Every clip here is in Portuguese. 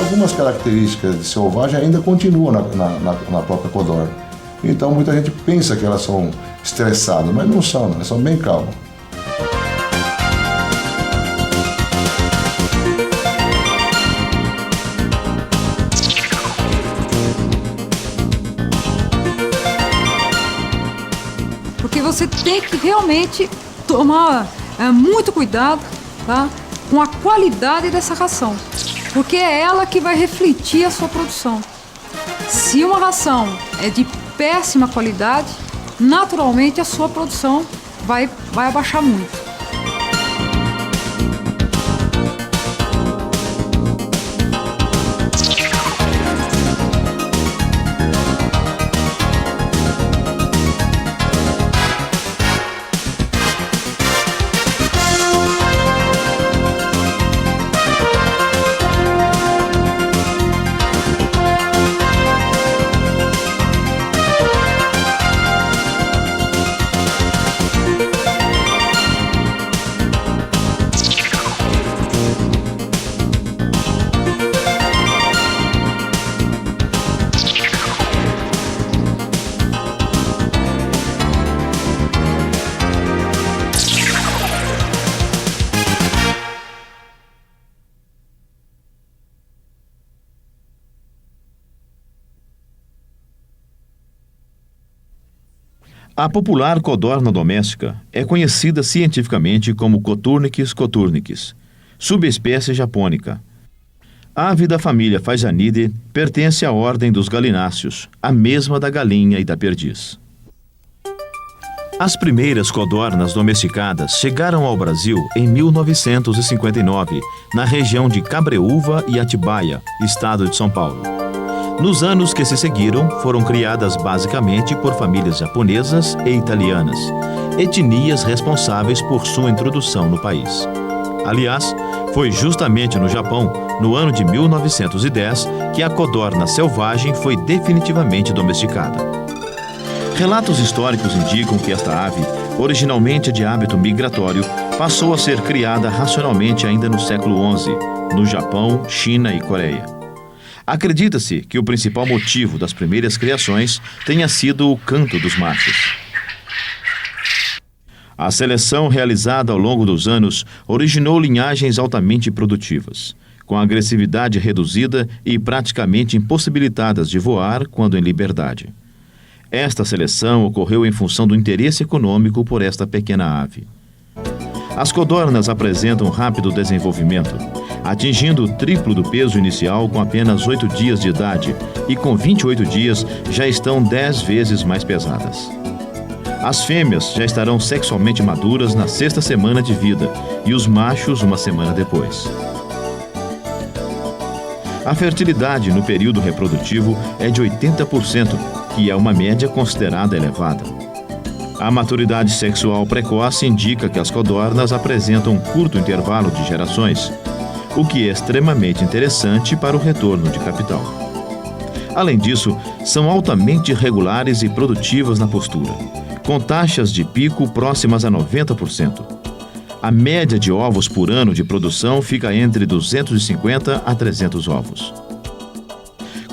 algumas características de selvagem ainda continuam na própria codorna. Então muita gente pensa que elas são estressadas, mas não são, elas são bem calmas. Porque você tem que realmente tomar muito cuidado, tá, com a qualidade dessa ração, porque é ela que vai refletir a sua produção. Se uma ração é de péssima qualidade, naturalmente a sua produção vai abaixar muito. A popular codorna doméstica é conhecida cientificamente como Coturnix coturnix, subespécie japônica. A ave da família Phasianidae pertence à ordem dos galináceos, a mesma da galinha e da perdiz. As primeiras codornas domesticadas chegaram ao Brasil em 1959, na região de Cabreúva e Atibaia, estado de São Paulo. Nos anos que se seguiram, foram criadas basicamente por famílias japonesas e italianas, etnias responsáveis por sua introdução no país. Aliás, foi justamente no Japão, no ano de 1910, que a codorna selvagem foi definitivamente domesticada. Relatos históricos indicam que esta ave, originalmente de hábito migratório, passou a ser criada racionalmente ainda no século XI, no Japão, China e Coreia. Acredita-se que o principal motivo das primeiras criações tenha sido o canto dos machos. A seleção realizada ao longo dos anos originou linhagens altamente produtivas, com agressividade reduzida e praticamente impossibilitadas de voar quando em liberdade. Esta seleção ocorreu em função do interesse econômico por esta pequena ave. As codornas apresentam rápido desenvolvimento, atingindo o triplo do peso inicial com apenas 8 dias de idade e com 28 dias já estão 10 vezes mais pesadas. As fêmeas já estarão sexualmente maduras na 6ª semana de vida e os machos uma semana depois. A fertilidade no período reprodutivo é de 80%, que é uma média considerada elevada. A maturidade sexual precoce indica que as codornas apresentam um curto intervalo de gerações, o que é extremamente interessante para o retorno de capital. Além disso, são altamente regulares e produtivas na postura, com taxas de pico próximas a 90%. A média de ovos por ano de produção fica entre 250 a 300 ovos.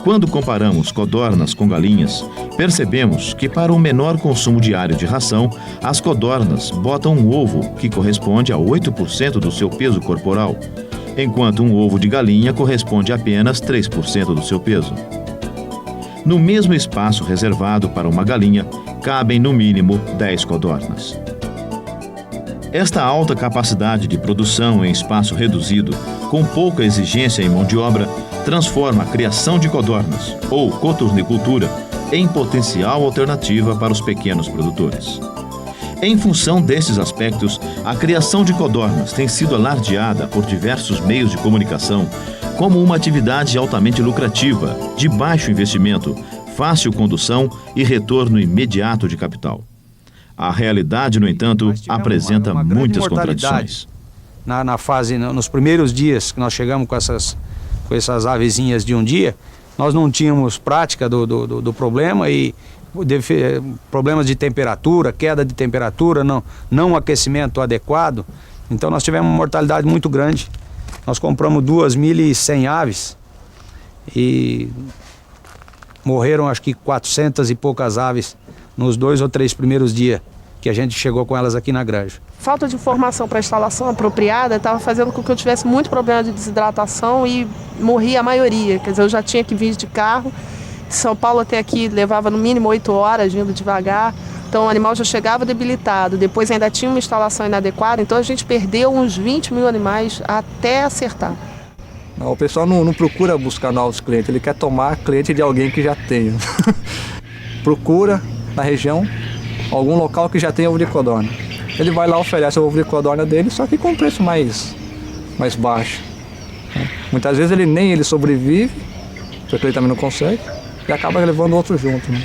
Quando comparamos codornas com galinhas, percebemos que para um menor consumo diário de ração, as codornas botam um ovo que corresponde a 8% do seu peso corporal, enquanto um ovo de galinha corresponde a apenas 3% do seu peso. No mesmo espaço reservado para uma galinha, cabem no mínimo 10 codornas. Esta alta capacidade de produção em espaço reduzido, com pouca exigência em mão de obra, transforma a criação de codornas, ou coturnicultura, em potencial alternativa para os pequenos produtores. Em função desses aspectos, a criação de codornas tem sido alardeada por diversos meios de comunicação como uma atividade altamente lucrativa, de baixo investimento, fácil condução e retorno imediato de capital. A realidade, no entanto, apresenta muitas contradições. Na fase, nos primeiros dias que nós chegamos com essas avezinhas de um dia, nós não tínhamos prática do problema e problemas de temperatura, queda de temperatura, não aquecimento adequado. Então nós tivemos uma mortalidade muito grande. Nós compramos 2.100 aves e morreram acho que 400 e poucas aves nos 2 ou 3 primeiros dias que a gente chegou com elas aqui na granja. Falta de informação para a instalação apropriada estava fazendo com que eu tivesse muito problema de desidratação e morria a maioria. Quer dizer, eu já tinha que vir de carro, de São Paulo até aqui levava no mínimo 8 horas, vindo devagar. Então o animal já chegava debilitado, depois ainda tinha uma instalação inadequada, então a gente perdeu uns 20 mil animais até acertar. O pessoal não procura buscar novos clientes, ele quer tomar cliente de alguém que já tem. Procura na região algum local que já tenha ovo de codorna. Ele vai lá, oferece o ovo de codorna dele, só que com preço mais baixo. Muitas vezes ele sobrevive, porque ele também não consegue, e acaba levando outro junto. Né?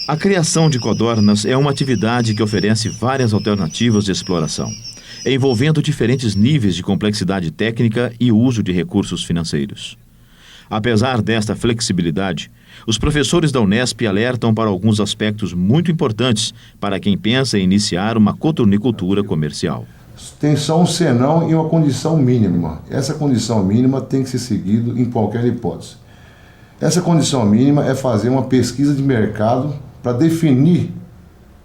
A criação de codornas é uma atividade que oferece várias alternativas de exploração, envolvendo diferentes níveis de complexidade técnica e uso de recursos financeiros. Apesar desta flexibilidade, os professores da Unesp alertam para alguns aspectos muito importantes para quem pensa em iniciar uma codornicultura comercial. Tem só um senão e uma condição mínima. Essa condição mínima tem que ser seguida em qualquer hipótese. Essa condição mínima é fazer uma pesquisa de mercado para definir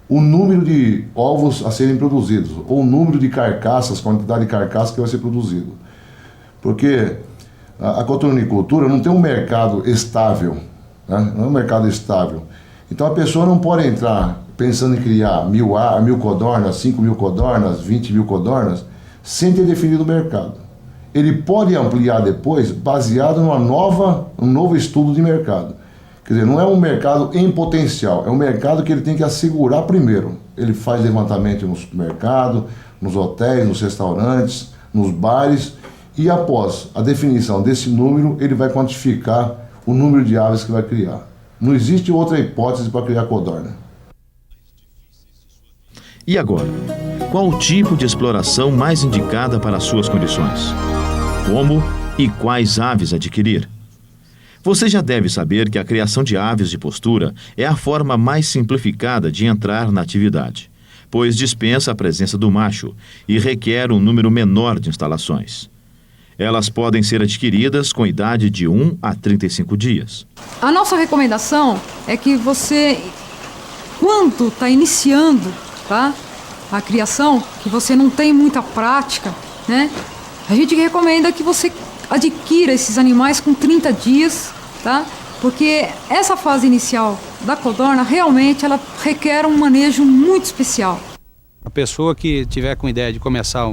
o número de ovos a serem produzidos, ou o número de carcaças, quantidade de carcaças que vai ser produzido. Porque a codornicultura não tem um mercado estável, né? Não é um mercado estável. Então a pessoa não pode entrar pensando em criar 1.000 codornas, 5.000 codornas, 20.000 codornas, sem ter definido o mercado. Ele pode ampliar depois, baseado num novo estudo de mercado. Quer dizer, não é um mercado em potencial, é um mercado que ele tem que assegurar primeiro. Ele faz levantamento no supermercado, nos hotéis, nos restaurantes, nos bares, e após a definição desse número, ele vai quantificar o número de aves que vai criar. Não existe outra hipótese para criar codorna. E agora, qual o tipo de exploração mais indicada para as suas condições? Como e quais aves adquirir? Você já deve saber que a criação de aves de postura é a forma mais simplificada de entrar na atividade, pois dispensa a presença do macho e requer um número menor de instalações. Elas podem ser adquiridas com idade de 1 a 35 dias. A nossa recomendação é que você, quando está iniciando, tá, a criação, que você não tem muita prática, né? A gente recomenda que você adquira esses animais com 30 dias, tá? Porque essa fase inicial da codorna realmente ela requer um manejo muito especial. A pessoa que tiver com ideia de começar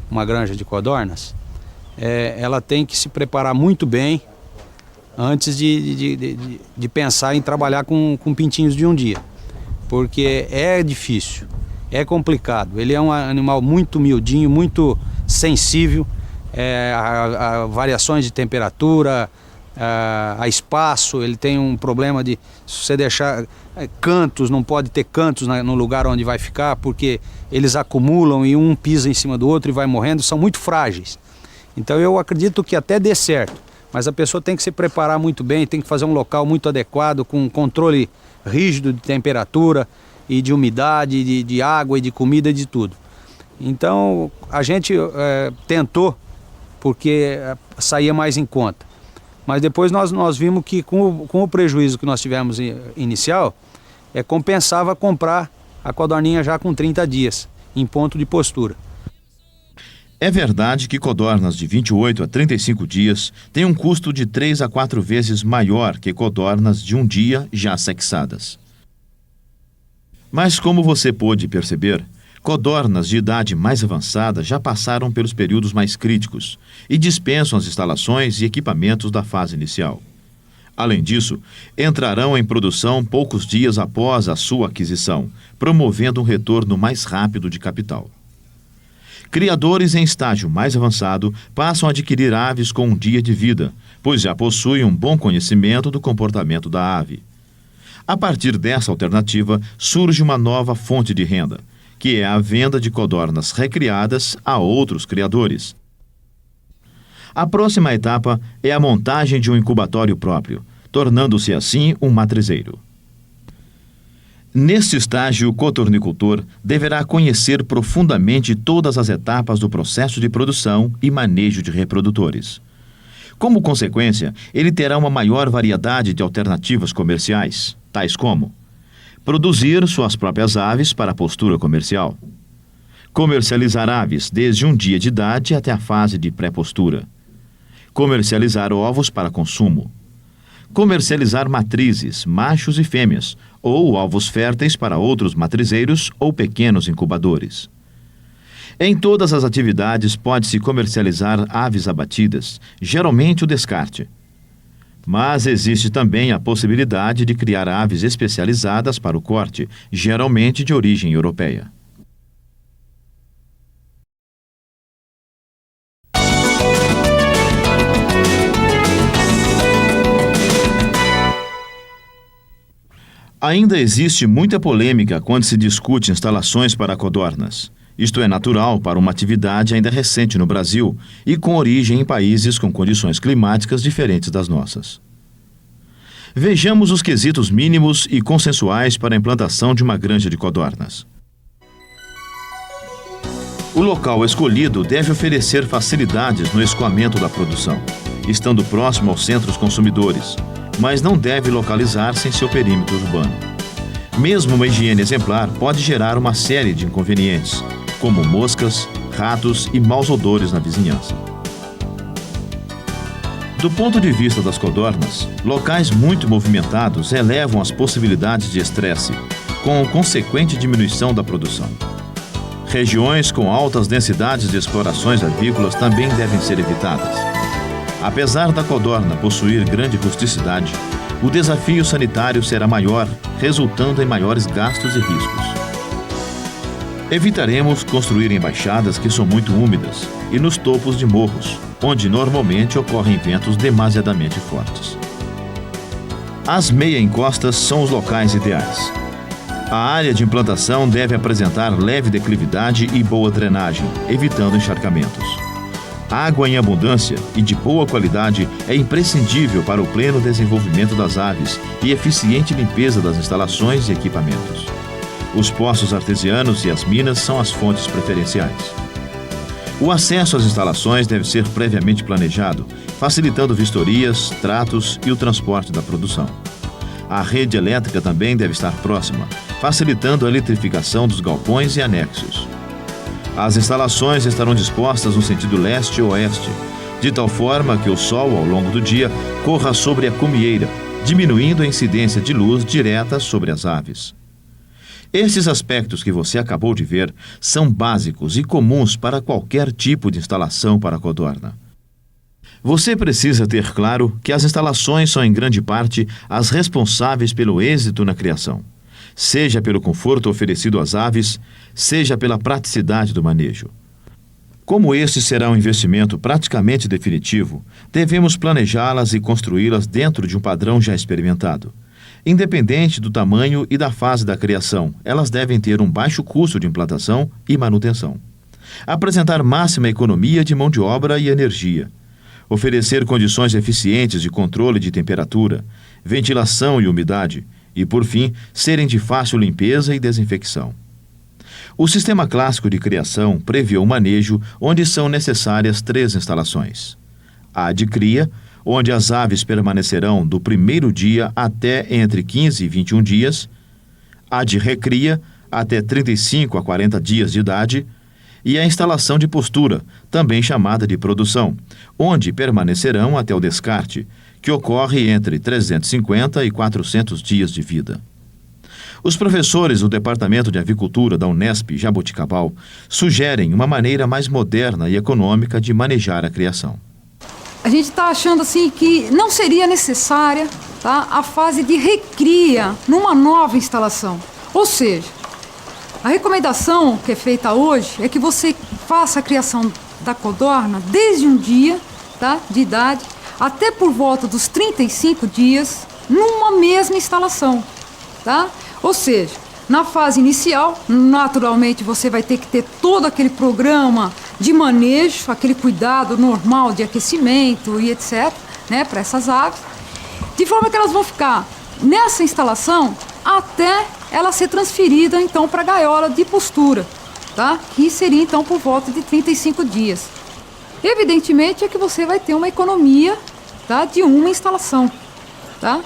uma granja de codornas, ela tem que se preparar muito bem antes de pensar em trabalhar com pintinhos de um dia, porque é difícil, é complicado. Ele é um animal muito miudinho, muito sensível a variações de temperatura, a espaço. Ele tem um problema de, se você deixar cantos, não pode ter cantos no lugar onde vai ficar, porque eles acumulam e um pisa em cima do outro e vai morrendo, são muito frágeis. Então eu acredito que até dê certo, mas a pessoa tem que se preparar muito bem, tem que fazer um local muito adequado, com controle rígido de temperatura e de umidade, de água e de comida e de tudo. Então a gente tentou, porque saía mais em conta. Mas depois nós vimos que com o prejuízo que nós tivemos inicial, compensava comprar a codorninha já com 30 dias, em ponto de postura. É verdade que codornas de 28 a 35 dias têm um custo de 3 a 4 vezes maior que codornas de um dia já sexadas. Mas como você pôde perceber, codornas de idade mais avançada já passaram pelos períodos mais críticos e dispensam as instalações e equipamentos da fase inicial. Além disso, entrarão em produção poucos dias após a sua aquisição, promovendo um retorno mais rápido de capital. Criadores em estágio mais avançado passam a adquirir aves com um dia de vida, pois já possuem um bom conhecimento do comportamento da ave. A partir dessa alternativa, surge uma nova fonte de renda, que é a venda de codornas recriadas a outros criadores. A próxima etapa é a montagem de um incubatório próprio, tornando-se assim um matrizeiro. Neste estágio, o cotornicultor deverá conhecer profundamente todas as etapas do processo de produção e manejo de reprodutores. Como consequência, ele terá uma maior variedade de alternativas comerciais, tais como produzir suas próprias aves para a postura comercial, comercializar aves desde um dia de idade até a fase de pré-postura, comercializar ovos para consumo, comercializar matrizes, machos e fêmeas, ou ovos férteis para outros matrizeiros ou pequenos incubadores. Em todas as atividades pode-se comercializar aves abatidas, geralmente o descarte. Mas existe também a possibilidade de criar aves especializadas para o corte, geralmente de origem europeia. Ainda existe muita polêmica quando se discute instalações para codornas. Isto é natural para uma atividade ainda recente no Brasil e com origem em países com condições climáticas diferentes das nossas. Vejamos os quesitos mínimos e consensuais para a implantação de uma granja de codornas. O local escolhido deve oferecer facilidades no escoamento da produção, estando próximo aos centros consumidores, mas não deve localizar-se em seu perímetro urbano. Mesmo uma higiene exemplar pode gerar uma série de inconvenientes, como moscas, ratos e maus odores na vizinhança. Do ponto de vista das codornas, locais muito movimentados elevam as possibilidades de estresse, com consequente diminuição da produção. Regiões com altas densidades de explorações avícolas também devem ser evitadas. Apesar da codorna possuir grande rusticidade, o desafio sanitário será maior, resultando em maiores gastos e riscos. Evitaremos construir em baixadas que são muito úmidas e nos topos de morros, onde normalmente ocorrem ventos demasiadamente fortes. As meia-encostas são os locais ideais. A área de implantação deve apresentar leve declividade e boa drenagem, evitando encharcamentos. Água em abundância e de boa qualidade é imprescindível para o pleno desenvolvimento das aves e eficiente limpeza das instalações e equipamentos. Os poços artesianos e as minas são as fontes preferenciais. O acesso às instalações deve ser previamente planejado, facilitando vistorias, tratos e o transporte da produção. A rede elétrica também deve estar próxima, facilitando a eletrificação dos galpões e anexos. As instalações estarão dispostas no sentido leste-oeste, de tal forma que o sol, ao longo do dia, corra sobre a cumieira, diminuindo a incidência de luz direta sobre as aves. Esses aspectos que você acabou de ver são básicos e comuns para qualquer tipo de instalação para a codorna. Você precisa ter claro que as instalações são em grande parte as responsáveis pelo êxito na criação, seja pelo conforto oferecido às aves, seja pela praticidade do manejo. Como este será um investimento praticamente definitivo, devemos planejá-las e construí-las dentro de um padrão já experimentado. Independente do tamanho e da fase da criação, elas devem ter um baixo custo de implantação e manutenção. Apresentar máxima economia de mão de obra e energia. Oferecer condições eficientes de controle de temperatura, ventilação e umidade. E, por fim, serem de fácil limpeza e desinfecção. O sistema clássico de criação prevê o manejo onde são necessárias 3 instalações. A de cria, onde as aves permanecerão do primeiro dia até entre 15 e 21 dias. A de recria, até 35 a 40 dias de idade. E a instalação de postura, também chamada de produção, onde permanecerão até o descarte, que ocorre entre 350 e 400 dias de vida. Os professores do Departamento de Avicultura da Unesp Jaboticabal sugerem uma maneira mais moderna e econômica de manejar a criação. A gente está achando assim que não seria necessária, tá, a fase de recria numa nova instalação. Ou seja, a recomendação que é feita hoje é que você faça a criação da codorna desde um dia, tá, de idade até por volta dos 35 dias numa mesma instalação, tá? Ou seja, na fase inicial, naturalmente você vai ter que ter todo aquele programa de manejo, aquele cuidado normal de aquecimento e etc, né, para essas aves, de forma que elas vão ficar nessa instalação até ela ser transferida então para a gaiola de postura, tá? Que seria então por volta de 35 dias. Evidentemente é que você vai ter uma economia, tá, de uma instalação, tá?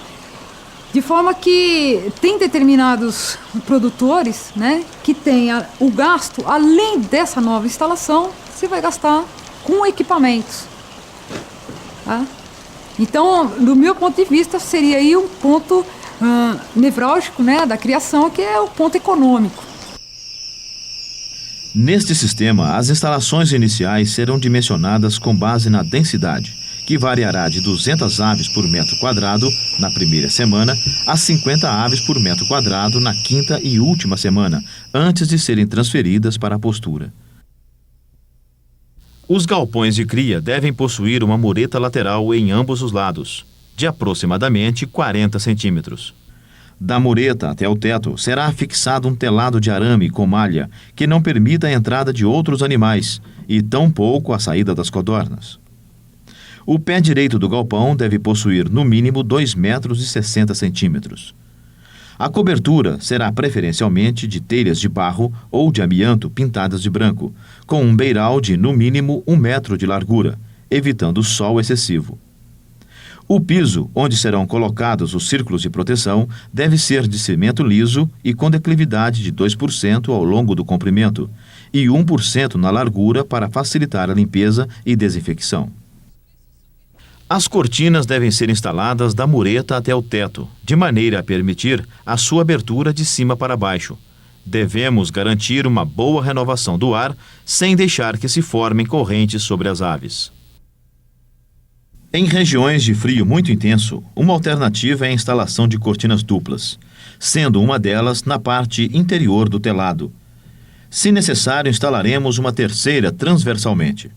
De forma que tem determinados produtores, né, que tem o gasto, além dessa nova instalação, você vai gastar com equipamentos, tá? Então, do meu ponto de vista, seria aí um ponto nevrálgico, né, da criação, que é o ponto econômico. Neste sistema, as instalações iniciais serão dimensionadas com base na densidade, que variará de 200 aves por metro quadrado na primeira semana a 50 aves por metro quadrado na quinta e última semana, antes de serem transferidas para a postura. Os galpões de cria devem possuir uma mureta lateral em ambos os lados, de aproximadamente 40 centímetros. Da mureta até o teto será fixado um telado de arame com malha que não permita a entrada de outros animais e tampouco a saída das codornas. O pé direito do galpão deve possuir no mínimo 2,60 metros. A cobertura será preferencialmente de telhas de barro ou de amianto pintadas de branco, com um beiral de no mínimo 1 metro de largura, evitando sol excessivo. O piso, onde serão colocados os círculos de proteção, deve ser de cimento liso e com declividade de 2% ao longo do comprimento e 1% na largura para facilitar a limpeza e desinfecção. As cortinas devem ser instaladas da mureta até o teto, de maneira a permitir a sua abertura de cima para baixo. Devemos garantir uma boa renovação do ar, sem deixar que se formem correntes sobre as aves. Em regiões de frio muito intenso, uma alternativa é a instalação de cortinas duplas, sendo uma delas na parte interior do telado. Se necessário, instalaremos uma terceira transversalmente.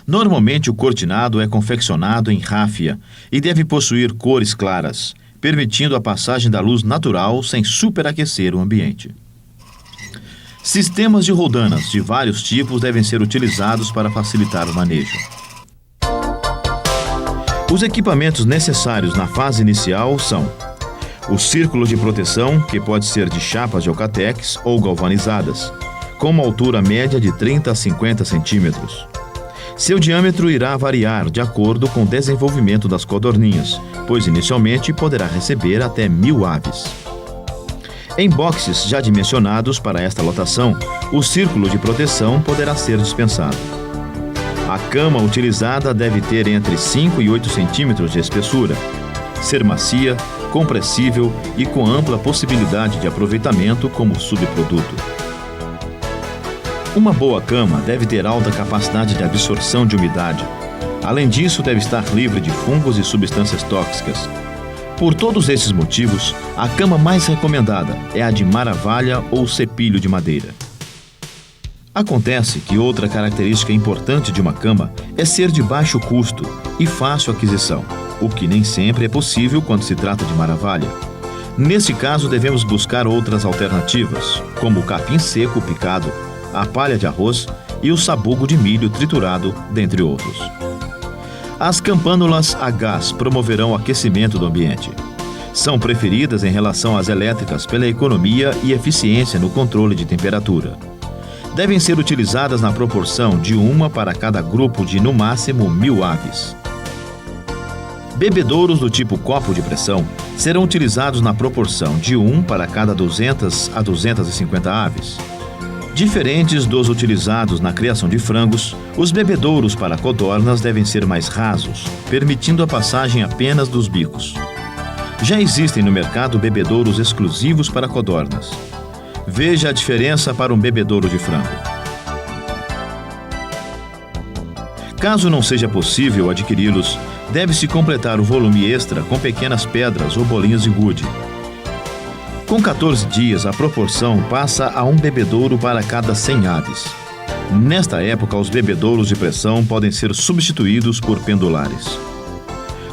Normalmente o cortinado é confeccionado em ráfia e deve possuir cores claras, permitindo a passagem da luz natural sem superaquecer o ambiente. Sistemas de roldanas de vários tipos devem ser utilizados para facilitar o manejo. Os equipamentos necessários na fase inicial são o círculo de proteção, que pode ser de chapas de Alcatex ou galvanizadas, com uma altura média de 30 a 50 centímetros. Seu diâmetro irá variar de acordo com o desenvolvimento das codorninhas, pois inicialmente poderá receber até 1.000 aves. Em boxes já dimensionados para esta lotação, o círculo de proteção poderá ser dispensado. A cama utilizada deve ter entre 5 e 8 centímetros de espessura, ser macia, compressível e com ampla possibilidade de aproveitamento como subproduto. Uma boa cama deve ter alta capacidade de absorção de umidade. Além disso, deve estar livre de fungos e substâncias tóxicas. Por todos esses motivos, a cama mais recomendada é a de maravalha ou cepilho de madeira. Acontece que outra característica importante de uma cama é ser de baixo custo e fácil aquisição, o que nem sempre é possível quando se trata de maravalha. Nesse caso, devemos buscar outras alternativas, como o capim seco picado, a palha de arroz e o sabugo de milho triturado, dentre outros. As campânulas a gás promoverão o aquecimento do ambiente. São preferidas em relação às elétricas pela economia e eficiência no controle de temperatura. Devem ser utilizadas na proporção de uma para cada grupo de, no máximo, 1.000 aves. Bebedouros do tipo copo de pressão serão utilizados na proporção de 1 para cada 200 a 250 aves. Diferentes dos utilizados na criação de frangos, os bebedouros para codornas devem ser mais rasos, permitindo a passagem apenas dos bicos. Já existem no mercado bebedouros exclusivos para codornas. Veja a diferença para um bebedouro de frango. Caso não seja possível adquiri-los, deve-se completar o volume extra com pequenas pedras ou bolinhas de gude. Com 14 dias, a proporção passa a um bebedouro para cada 100 aves. Nesta época, os bebedouros de pressão podem ser substituídos por pendulares.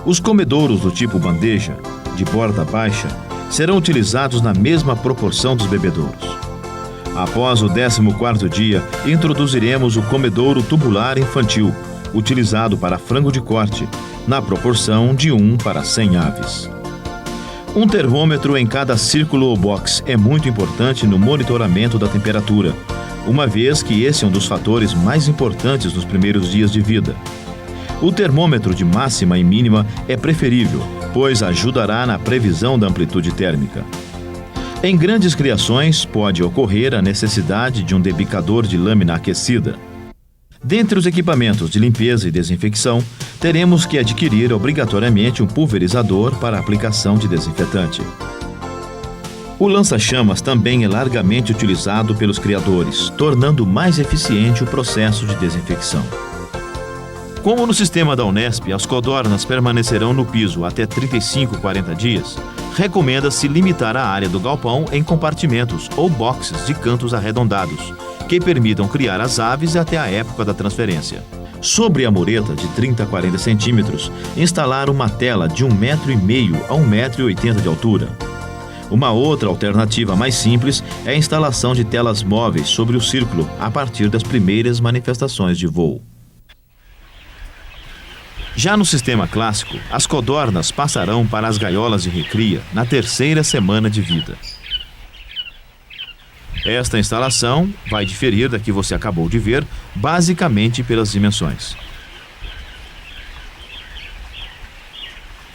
Os comedouros do tipo bandeja, de borda baixa, serão utilizados na mesma proporção dos bebedouros. Após o 14º dia, introduziremos o comedouro tubular infantil, utilizado para frango de corte, na proporção de 1 para 100 aves. Um termômetro em cada círculo ou box é muito importante no monitoramento da temperatura, uma vez que esse é um dos fatores mais importantes nos primeiros dias de vida. O termômetro de máxima e mínima é preferível, pois ajudará na previsão da amplitude térmica. Em grandes criações, pode ocorrer a necessidade de um debicador de lâmina aquecida. Dentre os equipamentos de limpeza e desinfecção, teremos que adquirir obrigatoriamente um pulverizador para aplicação de desinfetante. O lança-chamas também é largamente utilizado pelos criadores, tornando mais eficiente o processo de desinfecção. Como no sistema da Unesp, as codornas permanecerão no piso até 35, 40 dias, recomenda-se limitar a área do galpão em compartimentos ou boxes de cantos arredondados, que permitam criar as aves até a época da transferência. Sobre a mureta de 30 a 40 centímetros, instalar uma tela de 1,5 m a 1,80 m de altura. Uma outra alternativa mais simples é a instalação de telas móveis sobre o círculo a partir das primeiras manifestações de voo. Já no sistema clássico, as codornas passarão para as gaiolas de recria na 3ª semana de vida. Esta instalação vai diferir da que você acabou de ver, basicamente pelas dimensões.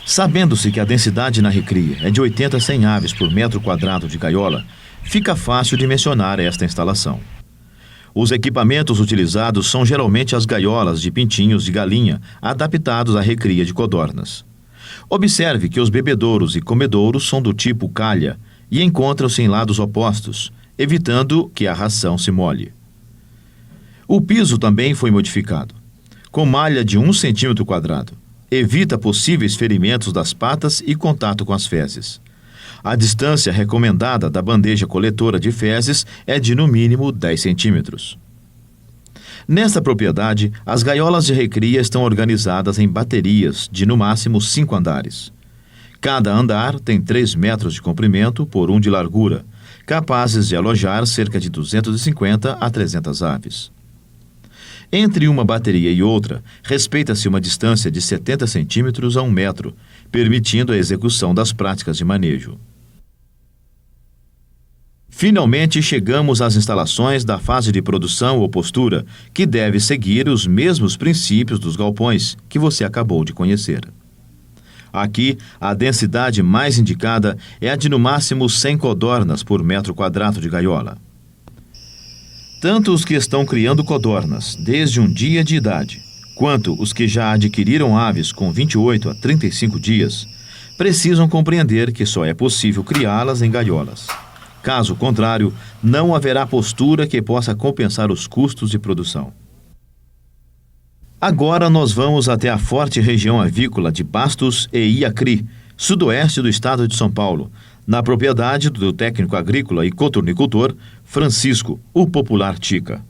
Sabendo-se que a densidade na recria é de 80 a 100 aves por metro quadrado de gaiola, fica fácil dimensionar esta instalação. Os equipamentos utilizados são geralmente as gaiolas de pintinhos de galinha, adaptados à recria de codornas. Observe que os bebedouros e comedouros são do tipo calha e encontram-se em lados opostos, evitando que a ração se molhe. O piso também foi modificado, com malha de 1 centímetro quadrado. Evita possíveis ferimentos das patas e contato com as fezes. A distância recomendada da bandeja coletora de fezes é de no mínimo 10 centímetros. Nesta propriedade, as gaiolas de recria estão organizadas em baterias de no máximo 5 andares. Cada andar tem 3 metros de comprimento por 1 de largura, capazes de alojar cerca de 250 a 300 aves. Entre uma bateria e outra, respeita-se uma distância de 70 centímetros a 1 metro, permitindo a execução das práticas de manejo. Finalmente, chegamos às instalações da fase de produção ou postura, que deve seguir os mesmos princípios dos galpões que você acabou de conhecer. Aqui, a densidade mais indicada é a de no máximo 100 codornas por metro quadrado de gaiola. Tanto os que estão criando codornas desde um dia de idade, quanto os que já adquiriram aves com 28 a 35 dias, precisam compreender que só é possível criá-las em gaiolas. Caso contrário, não haverá postura que possa compensar os custos de produção. Agora nós vamos até a forte região avícola de Bastos e Iacri, sudoeste do estado de São Paulo, na propriedade do técnico agrícola e cotornicultor Francisco, o popular Tica.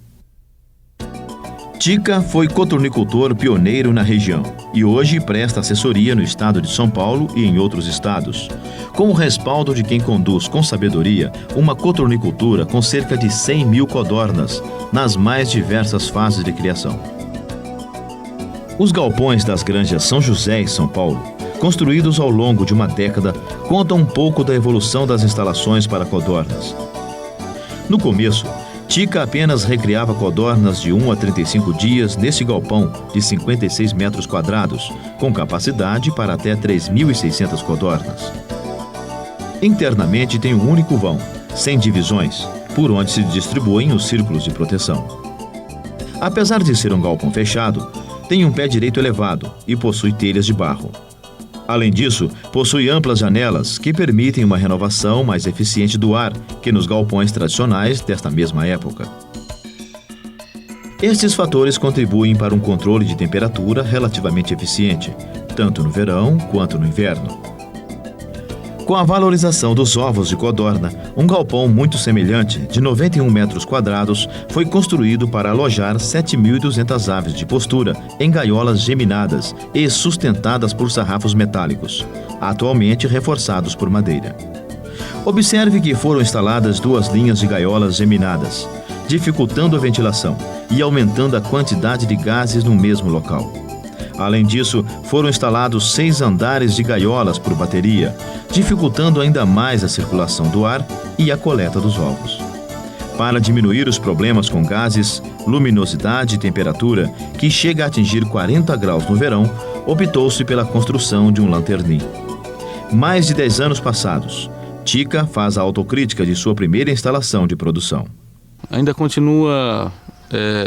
Tica foi cotornicultor pioneiro na região e hoje presta assessoria no estado de São Paulo e em outros estados, com o respaldo de quem conduz com sabedoria uma cotornicultura com cerca de 100 mil codornas nas mais diversas fases de criação. Os galpões das granjas São José e São Paulo, construídos ao longo de uma década, contam um pouco da evolução das instalações para codornas. No começo, Tica apenas recriava codornas de 1 a 35 dias nesse galpão de 56 metros quadrados, com capacidade para até 3.600 codornas. Internamente tem um único vão, sem divisões, por onde se distribuem os círculos de proteção. Apesar de ser um galpão fechado, tem um pé direito elevado e possui telhas de barro. Além disso, possui amplas janelas que permitem uma renovação mais eficiente do ar que nos galpões tradicionais desta mesma época. Estes fatores contribuem para um controle de temperatura relativamente eficiente, tanto no verão quanto no inverno. Com a valorização dos ovos de codorna, um galpão muito semelhante, de 91 metros quadrados, foi construído para alojar 7.200 aves de postura em gaiolas geminadas e sustentadas por sarrafos metálicos, atualmente reforçados por madeira. Observe que foram instaladas 2 linhas de gaiolas geminadas, dificultando a ventilação e aumentando a quantidade de gases no mesmo local. Além disso, foram instalados 6 andares de gaiolas por bateria, dificultando ainda mais a circulação do ar e a coleta dos ovos. Para diminuir os problemas com gases, luminosidade e temperatura, que chega a atingir 40 graus no verão, optou-se pela construção de um lanternim. Mais de 10 anos passados, Tica faz a autocrítica de sua primeira instalação de produção. Ainda continua,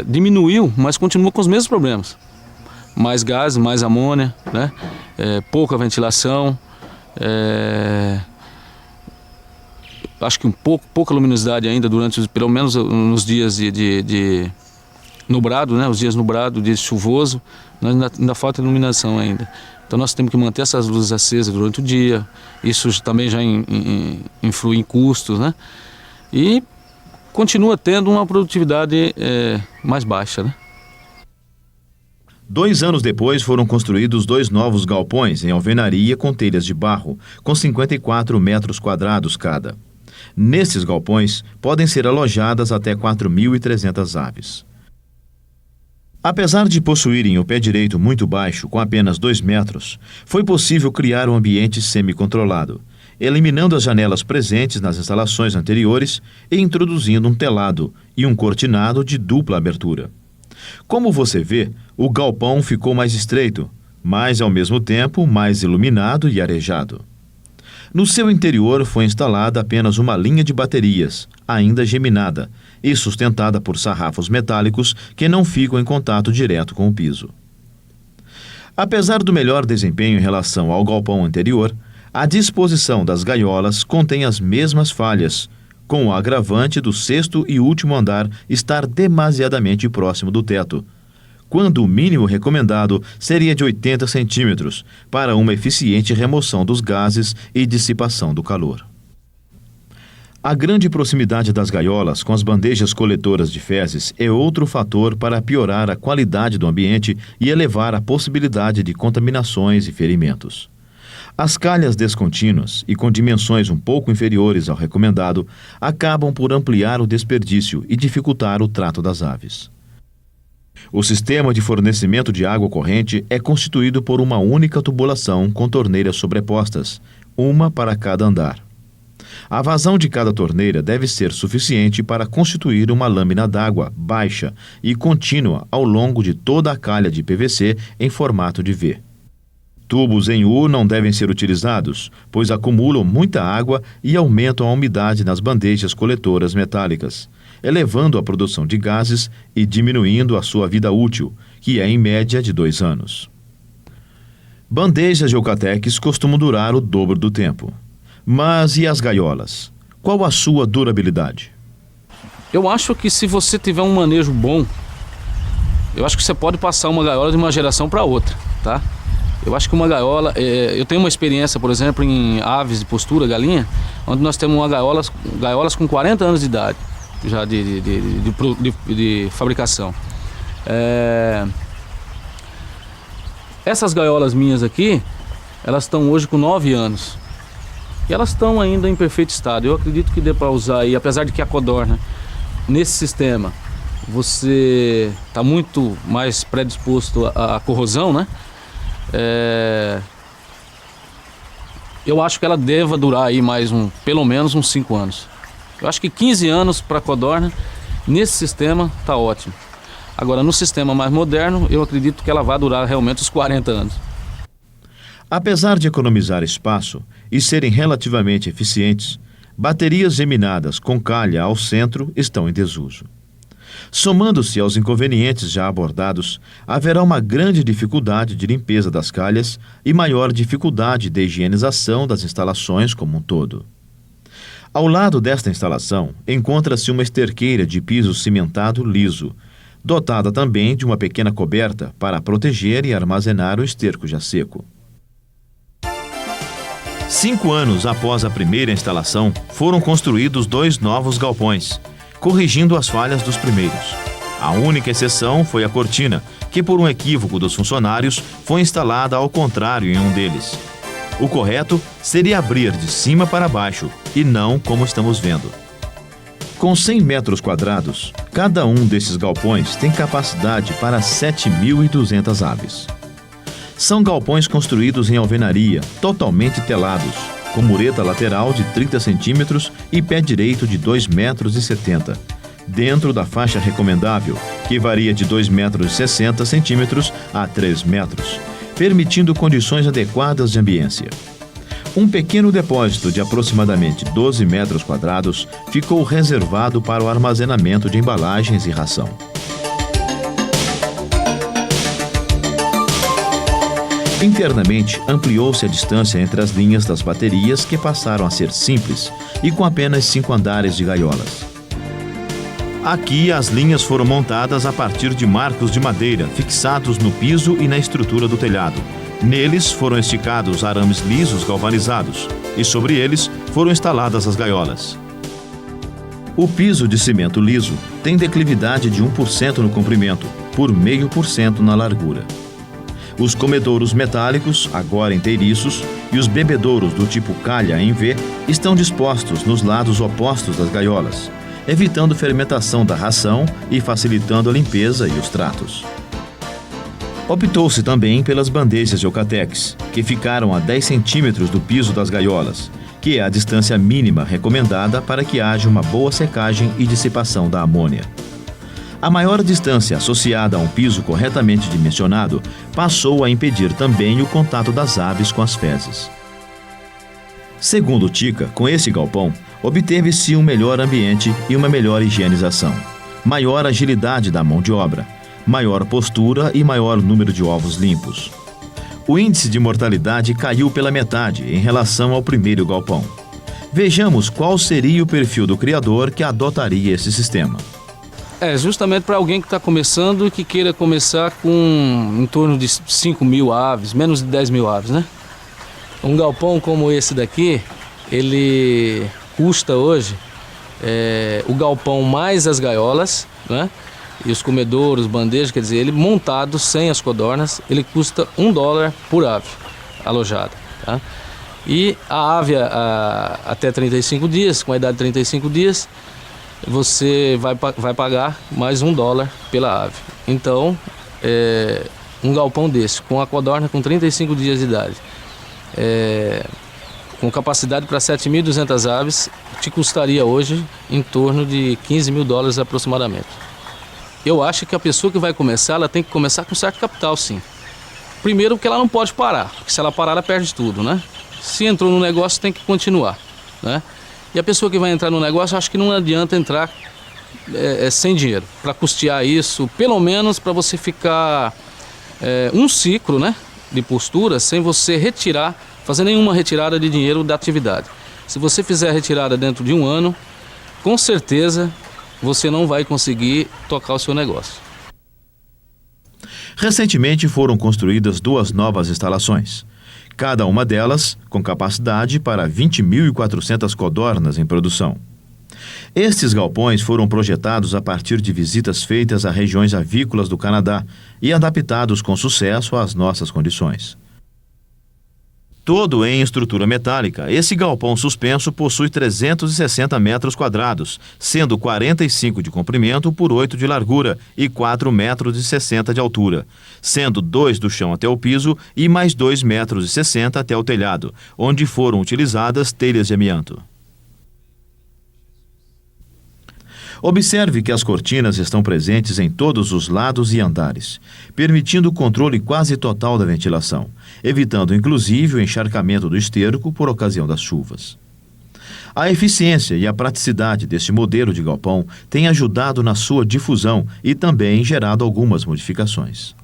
diminuiu, mas continua com os mesmos problemas. Mais gases, mais amônia, né? Pouca ventilação, acho que pouca luminosidade ainda pelo menos nos dias de nublado, né? Os dias nublado, dias chuvoso, ainda falta iluminação ainda. Então nós temos que manter essas luzes acesas durante o dia, isso também já influi em custos, né? E continua tendo uma produtividade mais baixa, né? 2 anos depois foram construídos 2 novos galpões em alvenaria com telhas de barro, com 54 metros quadrados cada. Nesses galpões podem ser alojadas até 4.300 aves. Apesar de possuírem o pé direito muito baixo, com apenas 2 metros, foi possível criar um ambiente semi-controlado, eliminando as janelas presentes nas instalações anteriores e introduzindo um telado e um cortinado de dupla abertura. Como você vê, o galpão ficou mais estreito, mas ao mesmo tempo mais iluminado e arejado. No seu interior foi instalada apenas uma linha de baterias, ainda geminada, e sustentada por sarrafos metálicos que não ficam em contato direto com o piso. Apesar do melhor desempenho em relação ao galpão anterior, a disposição das gaiolas contém as mesmas falhas, com o agravante do 6º e último andar estar demasiadamente próximo do teto, quando o mínimo recomendado seria de 80 centímetros para uma eficiente remoção dos gases e dissipação do calor. A grande proximidade das gaiolas com as bandejas coletoras de fezes é outro fator para piorar a qualidade do ambiente e elevar a possibilidade de contaminações e ferimentos. As calhas descontínuas e com dimensões um pouco inferiores ao recomendado acabam por ampliar o desperdício e dificultar o trato das aves. O sistema de fornecimento de água corrente é constituído por uma única tubulação com torneiras sobrepostas, uma para cada andar. A vazão de cada torneira deve ser suficiente para constituir uma lâmina d'água baixa e contínua ao longo de toda a calha de PVC em formato de V. Tubos em U não devem ser utilizados, pois acumulam muita água e aumentam a umidade nas bandejas coletoras metálicas, elevando a produção de gases e diminuindo a sua vida útil, que é em média de 2 anos. Bandejas de Eucatex costumam durar o dobro do tempo. Mas e as gaiolas? Qual a sua durabilidade? Eu acho que se você tiver um manejo bom, eu acho que você pode passar uma gaiola de uma geração para outra, tá? Eu acho que uma gaiola, eu tenho uma experiência, por exemplo, em aves de postura, galinha, onde nós temos gaiolas com 40 anos de idade, já de fabricação. Essas gaiolas minhas aqui, elas estão hoje com 9 anos. E elas estão ainda em perfeito estado. Eu acredito que dê para usar aí, apesar de que a codorna, nesse sistema, você está muito mais predisposto à corrosão, né? Eu acho que ela deva durar aí mais pelo menos uns 5 anos. Eu acho que 15 anos para a codorna, nesse sistema, está ótimo. Agora, no sistema mais moderno, eu acredito que ela vai durar realmente os 40 anos. Apesar de economizar espaço e serem relativamente eficientes, baterias geminadas com calha ao centro estão em desuso. Somando-se aos inconvenientes já abordados, haverá uma grande dificuldade de limpeza das calhas e maior dificuldade de higienização das instalações como um todo. Ao lado desta instalação, encontra-se uma esterqueira de piso cimentado liso, dotada também de uma pequena coberta para proteger e armazenar o esterco já seco. 5 anos após a primeira instalação, foram construídos 2 novos galpões, corrigindo as falhas dos primeiros. A única exceção foi a cortina, que por um equívoco dos funcionários foi instalada ao contrário em um deles. O correto seria abrir de cima para baixo e não como estamos vendo. Com 100 metros quadrados, cada um desses galpões tem capacidade para 7.200 aves. São galpões construídos em alvenaria, totalmente telados, com mureta lateral de 30 centímetros e pé direito de 2,70 metros, dentro da faixa recomendável, que varia de 2,60 metros a 3 metros, permitindo condições adequadas de ambiência. Um pequeno depósito de aproximadamente 12 metros quadrados ficou reservado para o armazenamento de embalagens e ração. Internamente, ampliou-se a distância entre as linhas das baterias, que passaram a ser simples e com apenas 5 andares de gaiolas. Aqui, as linhas foram montadas a partir de marcos de madeira fixados no piso e na estrutura do telhado. Neles foram esticados arames lisos galvanizados e sobre eles foram instaladas as gaiolas. O piso de cimento liso tem declividade de 1% no comprimento, por 0,5% na largura. Os comedouros metálicos, agora inteiriços, e os bebedouros do tipo calha em V estão dispostos nos lados opostos das gaiolas, evitando fermentação da ração e facilitando a limpeza e os tratos. Optou-se também pelas bandejas de Eucatex, que ficaram a 10 centímetros do piso das gaiolas, que é a distância mínima recomendada para que haja uma boa secagem e dissipação da amônia. A maior distância associada a um piso corretamente dimensionado passou a impedir também o contato das aves com as fezes. Segundo o Tica, com esse galpão, obteve-se um melhor ambiente e uma melhor higienização, maior agilidade da mão de obra, maior postura e maior número de ovos limpos. O índice de mortalidade caiu pela metade em relação ao primeiro galpão. Vejamos qual seria o perfil do criador que adotaria esse sistema. Justamente para alguém que está começando e que queira começar com em torno de 5 mil aves, menos de 10 mil aves, né? Um galpão como esse daqui, ele custa hoje o galpão mais as gaiolas, né? E os comedouros, bandejas, quer dizer, ele montado sem as codornas, ele custa $1 por ave alojada, tá? E a ave até 35 dias, com a idade de 35 dias, você vai pagar mais $1 pela ave. Então, um galpão desse, com a codorna com 35 dias de idade, com capacidade para 7.200 aves, te custaria hoje em torno de $15 mil aproximadamente. Eu acho que a pessoa que vai começar, ela tem que começar com certo capital, sim. Primeiro, porque ela não pode parar, porque se ela parar, ela perde tudo, né? Se entrou no negócio, tem que continuar, né? E a pessoa que vai entrar no negócio, acho que não adianta entrar sem dinheiro para custear isso, pelo menos para você ficar um ciclo, né, de postura sem você fazer nenhuma retirada de dinheiro da atividade. Se você fizer a retirada dentro de um ano, com certeza você não vai conseguir tocar o seu negócio. Recentemente foram construídas 2 novas instalações, cada uma delas com capacidade para 20.400 codornas em produção. Estes galpões foram projetados a partir de visitas feitas a regiões avícolas do Canadá e adaptados com sucesso às nossas condições. Todo em estrutura metálica, esse galpão suspenso possui 360 metros quadrados, sendo 45 de comprimento por 8 de largura e 4,60 metros de altura, sendo 2 do chão até o piso e mais 2,60 metros até o telhado, onde foram utilizadas telhas de amianto. Observe que as cortinas estão presentes em todos os lados e andares, permitindo o controle quase total da ventilação, evitando inclusive o encharcamento do esterco por ocasião das chuvas. A eficiência e a praticidade deste modelo de galpão têm ajudado na sua difusão e também gerado algumas modificações.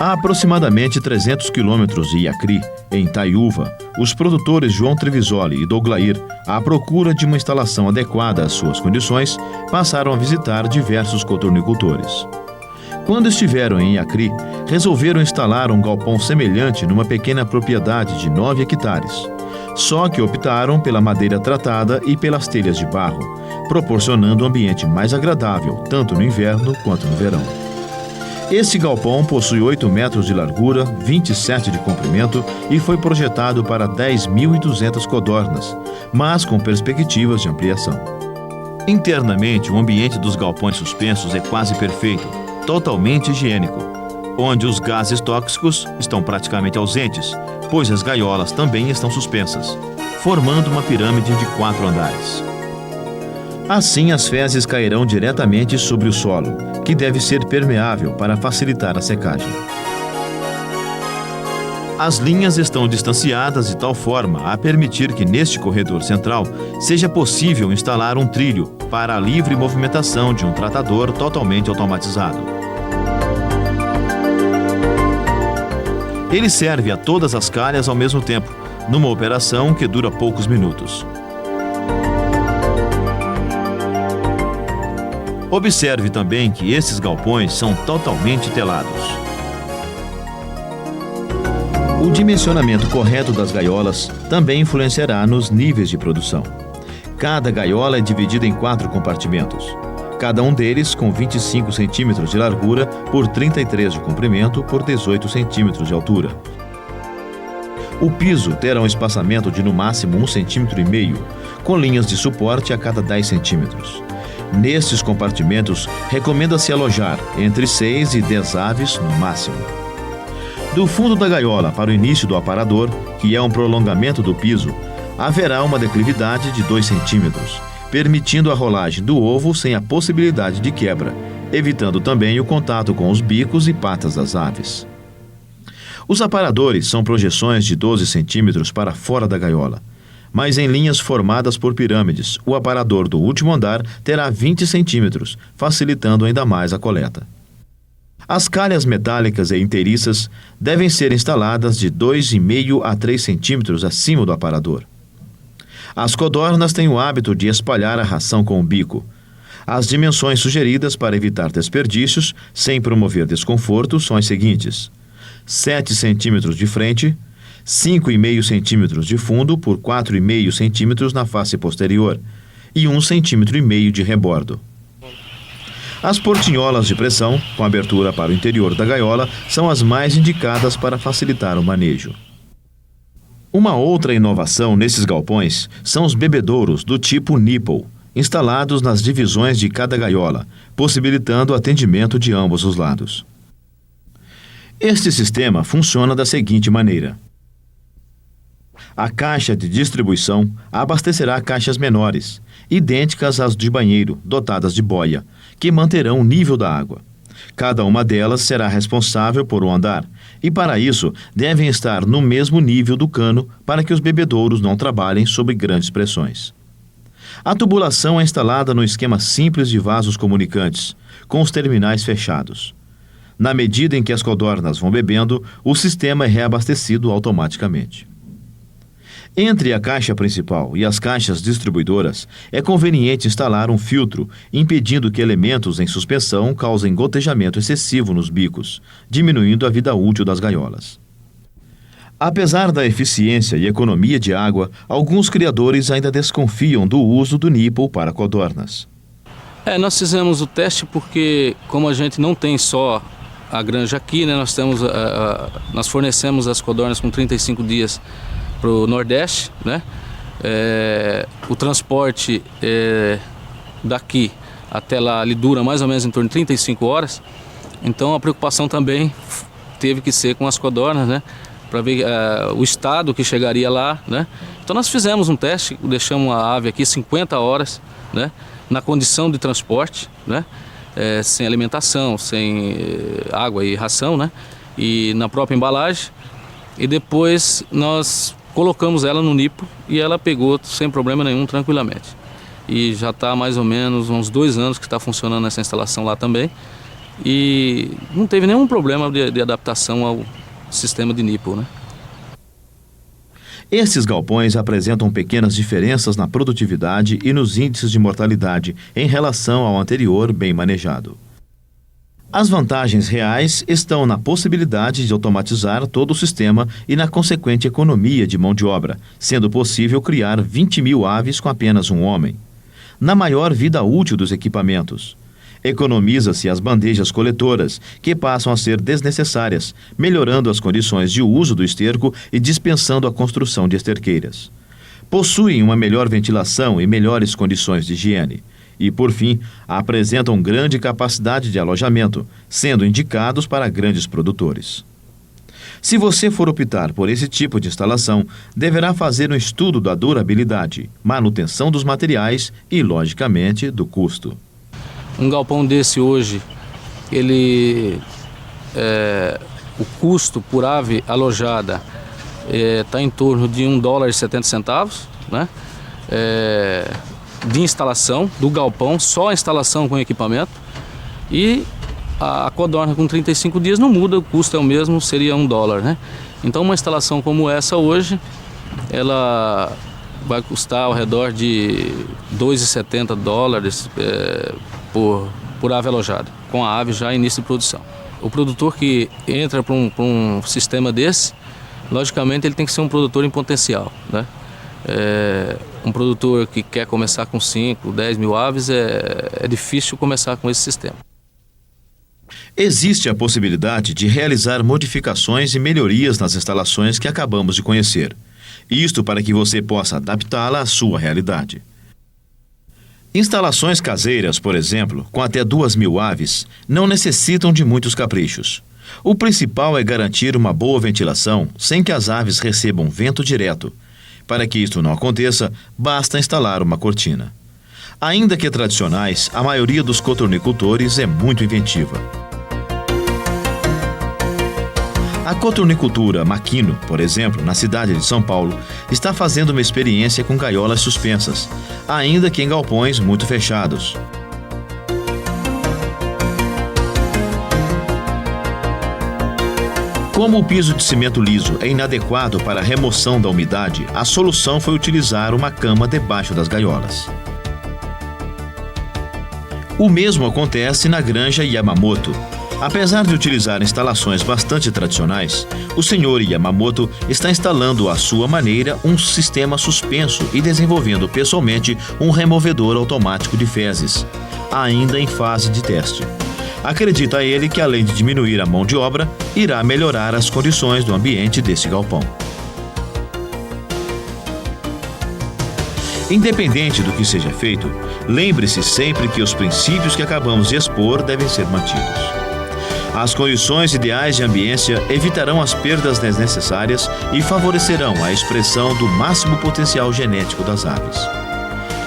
A aproximadamente 300 quilômetros de Iacri, em Itaiúva, os produtores João Trevisoli e Douglair, à procura de uma instalação adequada às suas condições, passaram a visitar diversos codornicultores. Quando estiveram em Iacri, resolveram instalar um galpão semelhante numa pequena propriedade de 9 hectares. Só que optaram pela madeira tratada e pelas telhas de barro, proporcionando um ambiente mais agradável, tanto no inverno quanto no verão. Este galpão possui 8 metros de largura, 27 de comprimento e foi projetado para 10.200 codornas, mas com perspectivas de ampliação. Internamente, o ambiente dos galpões suspensos é quase perfeito, totalmente higiênico. onde os gases tóxicos estão praticamente ausentes, pois as gaiolas também estão suspensas, formando uma pirâmide de 4 andares. Assim, as fezes cairão diretamente sobre o solo, que deve ser permeável para facilitar a secagem. As linhas estão distanciadas de tal forma a permitir que neste corredor central seja possível instalar um trilho para a livre movimentação de um tratador totalmente automatizado. Ele serve a todas as calhas ao mesmo tempo, numa operação que dura poucos minutos. Observe também que esses galpões são totalmente telados. O dimensionamento correto das gaiolas também influenciará nos níveis de produção. Cada gaiola é dividida em 4 compartimentos, cada um deles com 25 centímetros de largura por 33 de comprimento por 18 centímetros de altura. O piso terá um espaçamento de no máximo 1,5 cm, com linhas de suporte a cada 10 centímetros. Nestes compartimentos, recomenda-se alojar entre 6 e 10 aves no máximo. Do fundo da gaiola para o início do aparador, que é um prolongamento do piso, haverá uma declividade de 2 centímetros, permitindo a rolagem do ovo sem a possibilidade de quebra, evitando também o contato com os bicos e patas das aves. Os aparadores são projeções de 12 centímetros para fora da gaiola, mas em linhas formadas por pirâmides, o aparador do último andar terá 20 centímetros, facilitando ainda mais a coleta. As calhas metálicas e inteiriças devem ser instaladas de 2,5 a 3 centímetros acima do aparador. As codornas têm o hábito de espalhar a ração com o bico. As dimensões sugeridas para evitar desperdícios, sem promover desconforto, são as seguintes: 7 centímetros de frente, 5,5 centímetros de fundo por 4,5 centímetros na face posterior e 1,5 centímetro de rebordo. As portinholas de pressão, com abertura para o interior da gaiola, são as mais indicadas para facilitar o manejo. Uma outra inovação nesses galpões são os bebedouros do tipo nipple, instalados nas divisões de cada gaiola, possibilitando o atendimento de ambos os lados. Este sistema funciona da seguinte maneira: a caixa de distribuição abastecerá caixas menores, idênticas às de banheiro, dotadas de boia, que manterão o nível da água. Cada uma delas será responsável por um andar, e para isso devem estar no mesmo nível do cano para que os bebedouros não trabalhem sob grandes pressões. A tubulação é instalada no esquema simples de vasos comunicantes, com os terminais fechados. Na medida em que as codornas vão bebendo, o sistema é reabastecido automaticamente. Entre a caixa principal e as caixas distribuidoras, é conveniente instalar um filtro, impedindo que elementos em suspensão causem gotejamento excessivo nos bicos, diminuindo a vida útil das gaiolas. Apesar da eficiência e economia de água, alguns criadores ainda desconfiam do uso do nipple para codornas. Nós fizemos o teste porque, como a gente não tem só a granja aqui, né, nós fornecemos as codornas com 35 dias para o Nordeste, né? O transporte daqui até lá ele dura mais ou menos em torno de 35 horas, então a preocupação também teve que ser com as codornas, né? Para ver o estado que chegaria lá, né? Então nós fizemos um teste, deixamos a ave aqui 50 horas, né? Na condição de transporte, né? Sem alimentação, sem água e ração, né? E na própria embalagem, e depois nós colocamos ela no nipo e ela pegou sem problema nenhum, tranquilamente. E já está mais ou menos uns 2 anos que está funcionando essa instalação lá também. E não teve nenhum problema de adaptação ao sistema de nipo, né? Esses galpões apresentam pequenas diferenças na produtividade e nos índices de mortalidade em relação ao anterior bem manejado. As vantagens reais estão na possibilidade de automatizar todo o sistema e na consequente economia de mão de obra, sendo possível criar 20.000 aves com apenas um homem. Na maior vida útil dos equipamentos. Economiza-se as bandejas coletoras, que passam a ser desnecessárias, melhorando as condições de uso do esterco e dispensando a construção de esterqueiras. Possuem uma melhor ventilação e melhores condições de higiene. E, por fim, apresentam grande capacidade de alojamento, sendo indicados para grandes produtores. Se você for optar por esse tipo de instalação, deverá fazer um estudo da durabilidade, manutenção dos materiais e, logicamente, do custo. Um galpão desse hoje, o custo por ave alojada está em torno de $1,70, né? De instalação do galpão, só a instalação com equipamento, e a codorna com 35 dias não muda, o custo é o mesmo, seria $1, né? Então uma instalação como essa hoje, ela vai custar ao redor de $2,70 por ave alojada, com a ave já em início de produção. O produtor que entra para um sistema desse, logicamente ele tem que ser um produtor em potencial, né? Um produtor que quer começar com 5, 10 mil aves, é difícil começar com esse sistema. Existe a possibilidade de realizar modificações e melhorias nas instalações que acabamos de conhecer. Isto para que você possa adaptá-la à sua realidade. Instalações caseiras, por exemplo, com até 2.000 aves, não necessitam de muitos caprichos. O principal é garantir uma boa ventilação sem que as aves recebam vento direto. Para que isto não aconteça, basta instalar uma cortina. Ainda que tradicionais, a maioria dos cotornicultores é muito inventiva. A cotornicultura Maquino, por exemplo, na cidade de São Paulo, está fazendo uma experiência com gaiolas suspensas, ainda que em galpões muito fechados. Como o piso de cimento liso é inadequado para a remoção da umidade, a solução foi utilizar uma cama debaixo das gaiolas. O mesmo acontece na granja Yamamoto. Apesar de utilizar instalações bastante tradicionais, o Sr. Yamamoto está instalando à sua maneira um sistema suspenso e desenvolvendo pessoalmente um removedor automático de fezes, ainda em fase de teste. Acredita ele que, além de diminuir a mão de obra, irá melhorar as condições do ambiente desse galpão. Independente do que seja feito, lembre-se sempre que os princípios que acabamos de expor devem ser mantidos. As condições ideais de ambiência evitarão as perdas desnecessárias e favorecerão a expressão do máximo potencial genético das aves.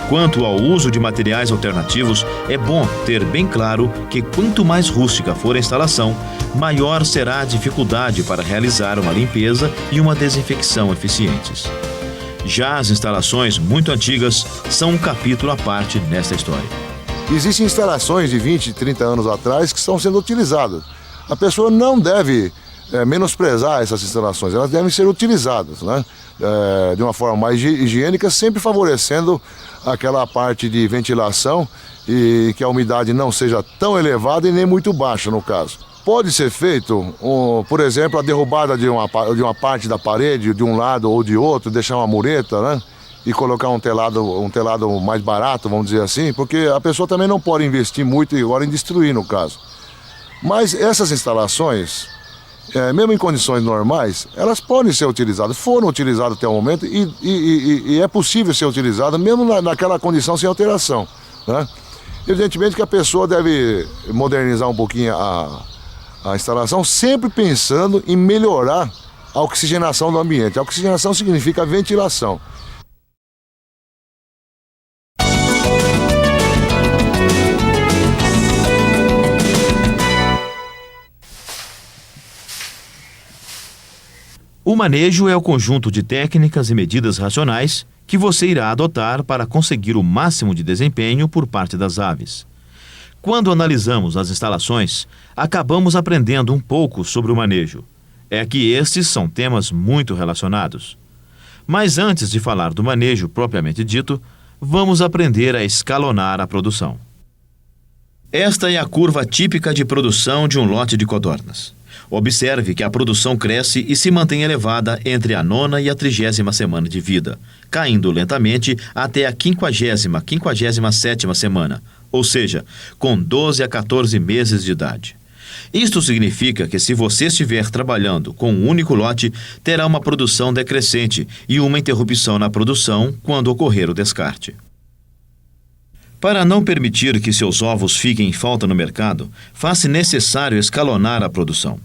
Quanto ao uso de materiais alternativos, é bom ter bem claro que quanto mais rústica for a instalação, maior será a dificuldade para realizar uma limpeza e uma desinfecção eficientes. Já as instalações muito antigas são um capítulo à parte nesta história. Existem instalações de 20, 30 anos atrás que estão sendo utilizadas. A pessoa não deve menosprezar essas instalações, elas devem ser utilizadas, né? De uma forma mais higiênica, sempre favorecendo aquela parte de ventilação e que a umidade não seja tão elevada e nem muito baixa no caso. Pode ser feito, por exemplo, a derrubada de uma parte da parede, de um lado ou de outro, deixar uma mureta, né? E colocar um telado mais barato, vamos dizer assim, porque a pessoa também não pode investir muito agora em destruir, no caso. Mas essas instalações, mesmo em condições normais, elas podem ser utilizadas, foram utilizadas até o momento e é possível ser utilizada mesmo naquela condição sem alteração, né? Evidentemente que a pessoa deve modernizar um pouquinho a instalação, sempre pensando em melhorar a oxigenação do ambiente. A oxigenação significa ventilação. O manejo é o conjunto de técnicas e medidas racionais que você irá adotar para conseguir o máximo de desempenho por parte das aves. Quando analisamos as instalações, acabamos aprendendo um pouco sobre o manejo. É que estes são temas muito relacionados. Mas antes de falar do manejo propriamente dito, vamos aprender a escalonar a produção. Esta é a curva típica de produção de um lote de codornas. Observe que a produção cresce e se mantém elevada entre a 9ª e a 30ª semana de vida, caindo lentamente até a 50ª, 57ª semana, ou seja, com 12 a 14 meses de idade. Isto significa que se você estiver trabalhando com um único lote, terá uma produção decrescente e uma interrupção na produção quando ocorrer o descarte. Para não permitir que seus ovos fiquem em falta no mercado, faz-se necessário escalonar a produção.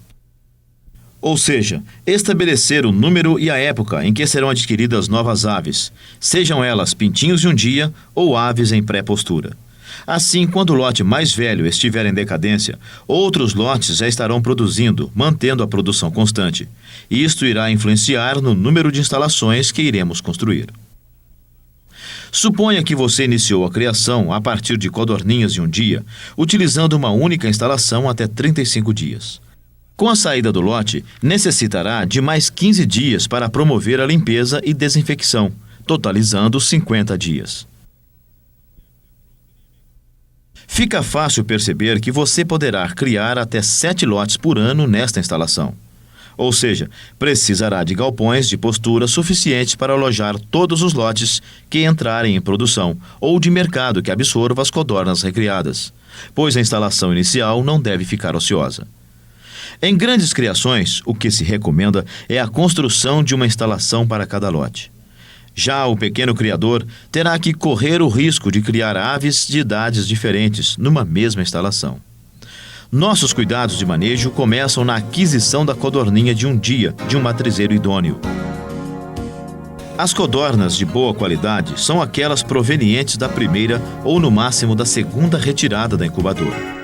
Ou seja, estabelecer o número e a época em que serão adquiridas novas aves, sejam elas pintinhos de um dia ou aves em pré-postura. Assim, quando o lote mais velho estiver em decadência, outros lotes já estarão produzindo, mantendo a produção constante. Isto irá influenciar no número de instalações que iremos construir. Suponha que você iniciou a criação a partir de codorninhas de um dia, utilizando uma única instalação até 35 dias. Com a saída do lote, necessitará de mais 15 dias para promover a limpeza e desinfecção, totalizando 50 dias. Fica fácil perceber que você poderá criar até 7 lotes por ano nesta instalação. Ou seja, precisará de galpões de postura suficientes para alojar todos os lotes que entrarem em produção ou de mercado que absorva as codornas recriadas, pois a instalação inicial não deve ficar ociosa. Em grandes criações, o que se recomenda é a construção de uma instalação para cada lote. Já o pequeno criador terá que correr o risco de criar aves de idades diferentes numa mesma instalação. Nossos cuidados de manejo começam na aquisição da codorninha de um dia de um matrizeiro idôneo. As codornas de boa qualidade são aquelas provenientes da primeira ou no máximo da segunda retirada da incubadora.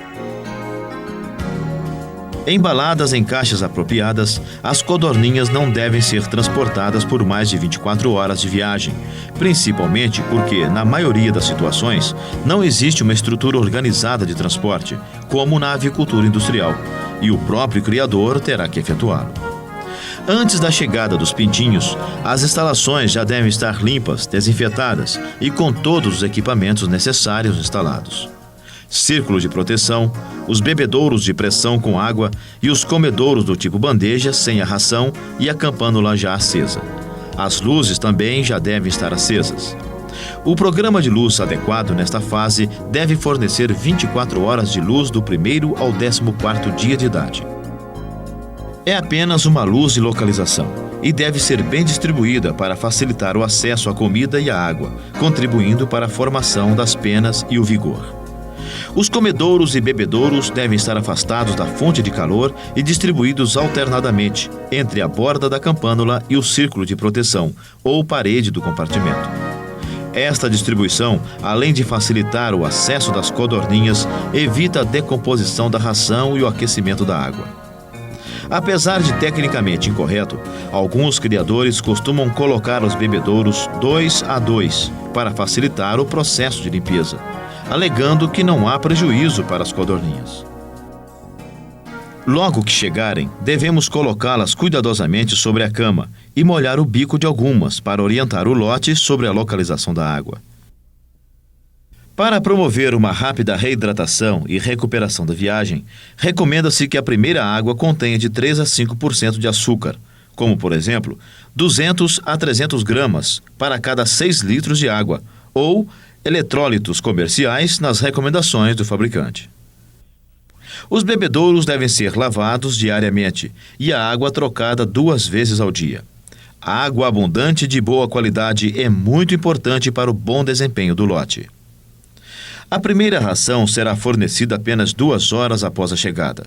Embaladas em caixas apropriadas, as codorninhas não devem ser transportadas por mais de 24 horas de viagem, principalmente porque, na maioria das situações, não existe uma estrutura organizada de transporte, como na avicultura industrial, e o próprio criador terá que efetuá-lo. Antes da chegada dos pintinhos, as instalações já devem estar limpas, desinfetadas e com todos os equipamentos necessários instalados. Círculo de proteção, os bebedouros de pressão com água e os comedouros do tipo bandeja sem a ração e a campânula já acesa. As luzes também já devem estar acesas. O programa de luz adequado nesta fase deve fornecer 24 horas de luz do 1º ao 14º dia de idade. É apenas uma luz de localização e deve ser bem distribuída para facilitar o acesso à comida e à água, contribuindo para a formação das penas e o vigor. Os comedouros e bebedouros devem estar afastados da fonte de calor e distribuídos alternadamente entre a borda da campânula e o círculo de proteção, ou parede do compartimento. Esta distribuição, além de facilitar o acesso das codorninhas, evita a decomposição da ração e o aquecimento da água. Apesar de tecnicamente incorreto, alguns criadores costumam colocar os bebedouros 2 a 2 para facilitar o processo de limpeza, alegando que não há prejuízo para as codorninhas. Logo que chegarem, devemos colocá-las cuidadosamente sobre a cama e molhar o bico de algumas para orientar o lote sobre a localização da água. Para promover uma rápida reidratação e recuperação da viagem, recomenda-se que a primeira água contenha de 3 a 5% de açúcar, como, por exemplo, 200 a 300 gramas para cada 6 litros de água, ou eletrólitos comerciais nas recomendações do fabricante. Os bebedouros devem ser lavados diariamente e a água trocada 2 vezes ao dia. A água abundante de boa qualidade é muito importante para o bom desempenho do lote. A primeira ração será fornecida apenas 2 horas após a chegada.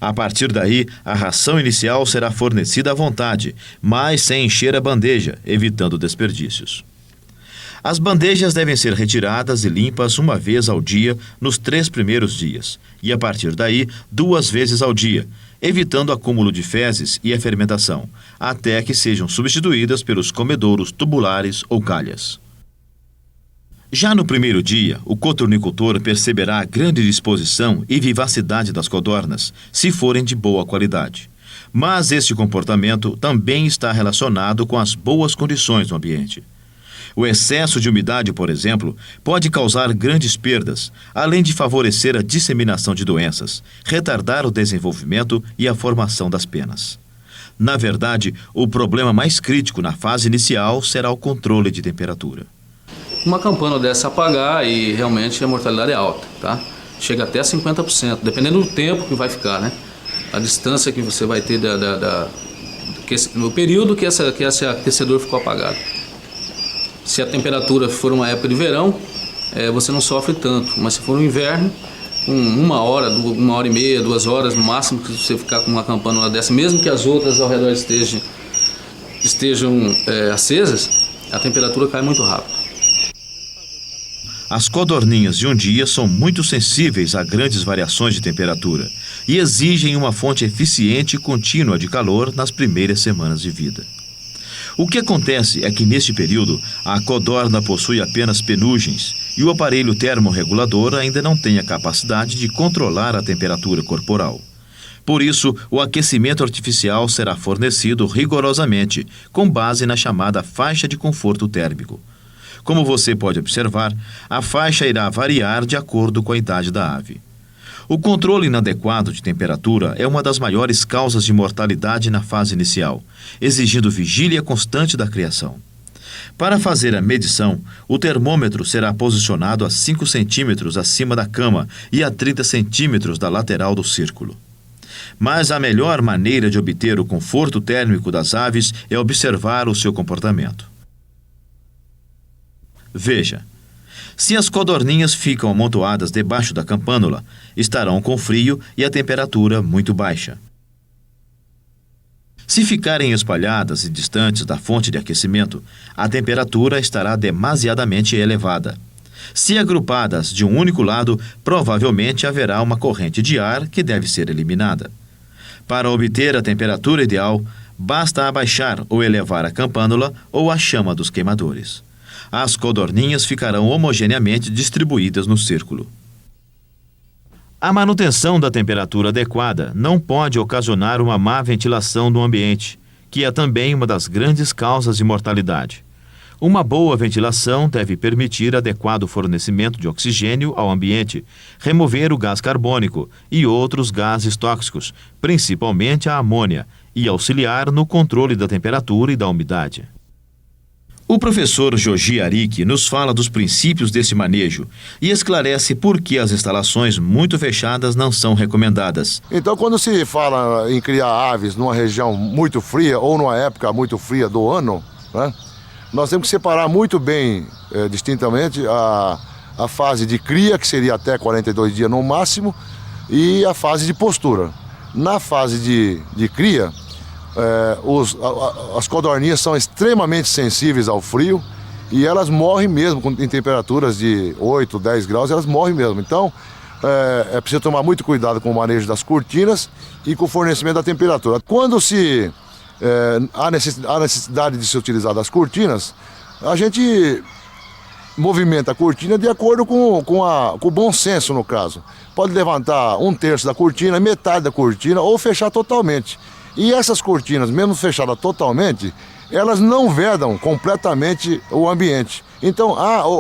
A partir daí, a ração inicial será fornecida à vontade, mas sem encher a bandeja, evitando desperdícios. As bandejas devem ser retiradas e limpas 1 vez ao dia nos 3 primeiros dias, e a partir daí 2 vezes ao dia, evitando acúmulo de fezes e a fermentação, até que sejam substituídas pelos comedouros tubulares ou calhas. Já no primeiro dia, o cotornicultor perceberá a grande disposição e vivacidade das codornas, se forem de boa qualidade. Mas este comportamento também está relacionado com as boas condições do ambiente. O excesso de umidade, por exemplo, pode causar grandes perdas, além de favorecer a disseminação de doenças, retardar o desenvolvimento e a formação das penas. Na verdade, o problema mais crítico na fase inicial será o controle de temperatura. Uma campana dessa apagar e realmente a mortalidade é alta, tá? Chega até 50%, dependendo do tempo que vai ficar, né? A distância que você vai ter no período que esse aquecedor ficou apagado. Se a temperatura for uma época de verão, você não sofre tanto. Mas se for no inverno, com 1 hora e meia, 2 horas no máximo, que você ficar com uma campânula dessa, mesmo que as outras ao redor estejam acesas, a temperatura cai muito rápido. As codorninhas de um dia são muito sensíveis a grandes variações de temperatura e exigem uma fonte eficiente e contínua de calor nas primeiras semanas de vida. O que acontece é que neste período a codorna possui apenas penugens e o aparelho termorregulador ainda não tem a capacidade de controlar a temperatura corporal. Por isso, o aquecimento artificial será fornecido rigorosamente, com base na chamada faixa de conforto térmico. Como você pode observar, a faixa irá variar de acordo com a idade da ave. O controle inadequado de temperatura é uma das maiores causas de mortalidade na fase inicial, exigindo vigília constante da criação. Para fazer a medição, o termômetro será posicionado a 5 centímetros acima da cama e a 30 centímetros da lateral do círculo. Mas a melhor maneira de obter o conforto térmico das aves é observar o seu comportamento. Veja, se as codorninhas ficam amontoadas debaixo da campânula, estarão com frio e a temperatura muito baixa. Se ficarem espalhadas e distantes da fonte de aquecimento, a temperatura estará demasiadamente elevada. Se agrupadas de um único lado, provavelmente haverá uma corrente de ar que deve ser eliminada. Para obter a temperatura ideal, basta abaixar ou elevar a campânula ou a chama dos queimadores. As codorninhas ficarão homogeneamente distribuídas no círculo. A manutenção da temperatura adequada não pode ocasionar uma má ventilação do ambiente, que é também uma das grandes causas de mortalidade. Uma boa ventilação deve permitir adequado fornecimento de oxigênio ao ambiente, remover o gás carbônico e outros gases tóxicos, principalmente a amônia, e auxiliar no controle da temperatura e da umidade. O professor Jogi Arique nos fala dos princípios desse manejo e esclarece por que as instalações muito fechadas não são recomendadas. Então, quando se fala em criar aves numa região muito fria ou numa época muito fria do ano, né, nós temos que separar muito bem, distintamente, a fase de cria, que seria até 42 dias no máximo, e a fase de postura. Na fase de cria, as codorninhas são extremamente sensíveis ao frio e elas morrem mesmo em temperaturas de 8, 10 graus, elas morrem mesmo. Então, é preciso tomar muito cuidado com o manejo das cortinas e com o fornecimento da temperatura. Quando há necessidade de se utilizar das cortinas, a gente movimenta a cortina de acordo com o bom senso, no caso. Pode levantar 1/3 da cortina, metade da cortina ou fechar totalmente. E essas cortinas, mesmo fechadas totalmente, elas não vedam completamente o ambiente. Então,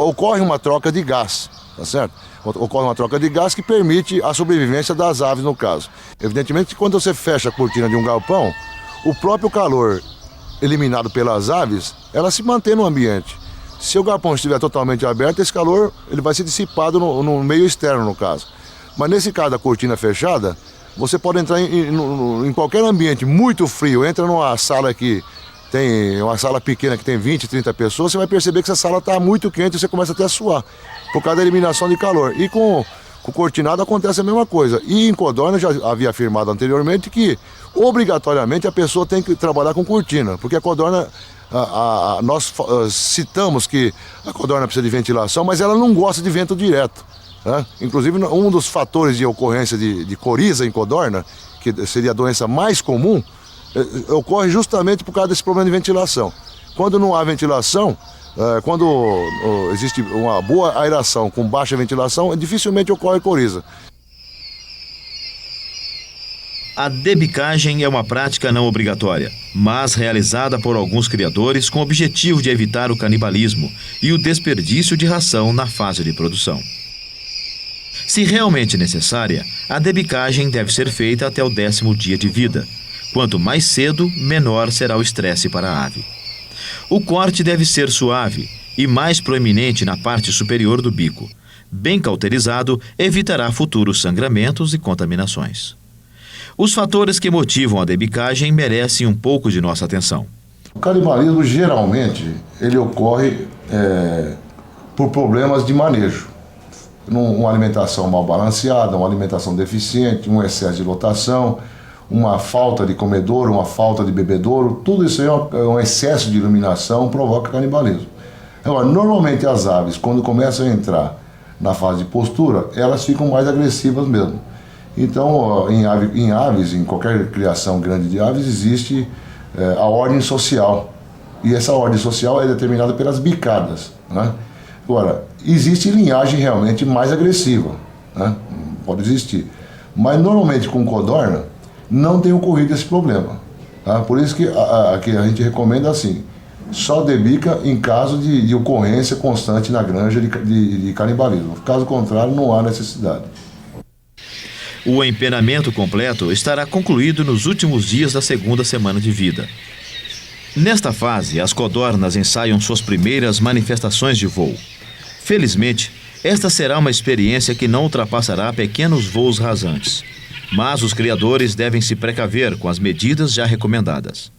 ocorre uma troca de gás, tá certo? Ocorre uma troca de gás que permite a sobrevivência das aves, no caso. Evidentemente que quando você fecha a cortina de um galpão, o próprio calor eliminado pelas aves, ela se mantém no ambiente. Se o galpão estiver totalmente aberto, esse calor ele vai ser dissipado no meio externo, no caso. Mas nesse caso da cortina fechada, você pode entrar em qualquer ambiente muito frio, entra numa sala que tem uma sala pequena que tem 20, 30 pessoas, você vai perceber que essa sala está muito quente e você começa até a suar, por causa da eliminação de calor. E com cortinado acontece a mesma coisa. E em codorna, já havia afirmado anteriormente que, obrigatoriamente, a pessoa tem que trabalhar com cortina, porque a codorna, nós citamos que a codorna precisa de ventilação, mas ela não gosta de vento direto. Inclusive, um dos fatores de ocorrência de coriza em codorna, que seria a doença mais comum, ocorre justamente por causa desse problema de ventilação. Quando não há ventilação, quando existe uma boa aeração com baixa ventilação, dificilmente ocorre coriza. A debicagem é uma prática não obrigatória, mas realizada por alguns criadores com o objetivo de evitar o canibalismo e o desperdício de ração na fase de produção. Se realmente necessária, a debicagem deve ser feita até o 10º dia de vida. Quanto mais cedo, menor será o estresse para a ave. O corte deve ser suave e mais proeminente na parte superior do bico. Bem cauterizado, evitará futuros sangramentos e contaminações. Os fatores que motivam a debicagem merecem um pouco de nossa atenção. O canibalismo, geralmente, ele ocorre por problemas de manejo. Uma alimentação mal balanceada, uma alimentação deficiente, um excesso de lotação, uma falta de comedouro, uma falta de bebedouro, tudo isso aí é um excesso de iluminação, provoca canibalismo. Agora, normalmente as aves, quando começam a entrar na fase de postura, elas ficam mais agressivas mesmo. Então, em aves, em qualquer criação grande de aves, existe a ordem social. E essa ordem social é determinada pelas bicadas, né? Agora, existe linhagem realmente mais agressiva, né? Pode existir. Mas, normalmente, com codorna, não tem ocorrido esse problema. Tá? Por isso que a gente recomenda assim, só debica em caso de ocorrência constante na granja de canibalismo. Caso contrário, não há necessidade. O empenamento completo estará concluído nos últimos dias da segunda semana de vida. Nesta fase, as codornas ensaiam suas primeiras manifestações de voo. Felizmente, esta será uma experiência que não ultrapassará pequenos voos rasantes. Mas os criadores devem se precaver com as medidas já recomendadas.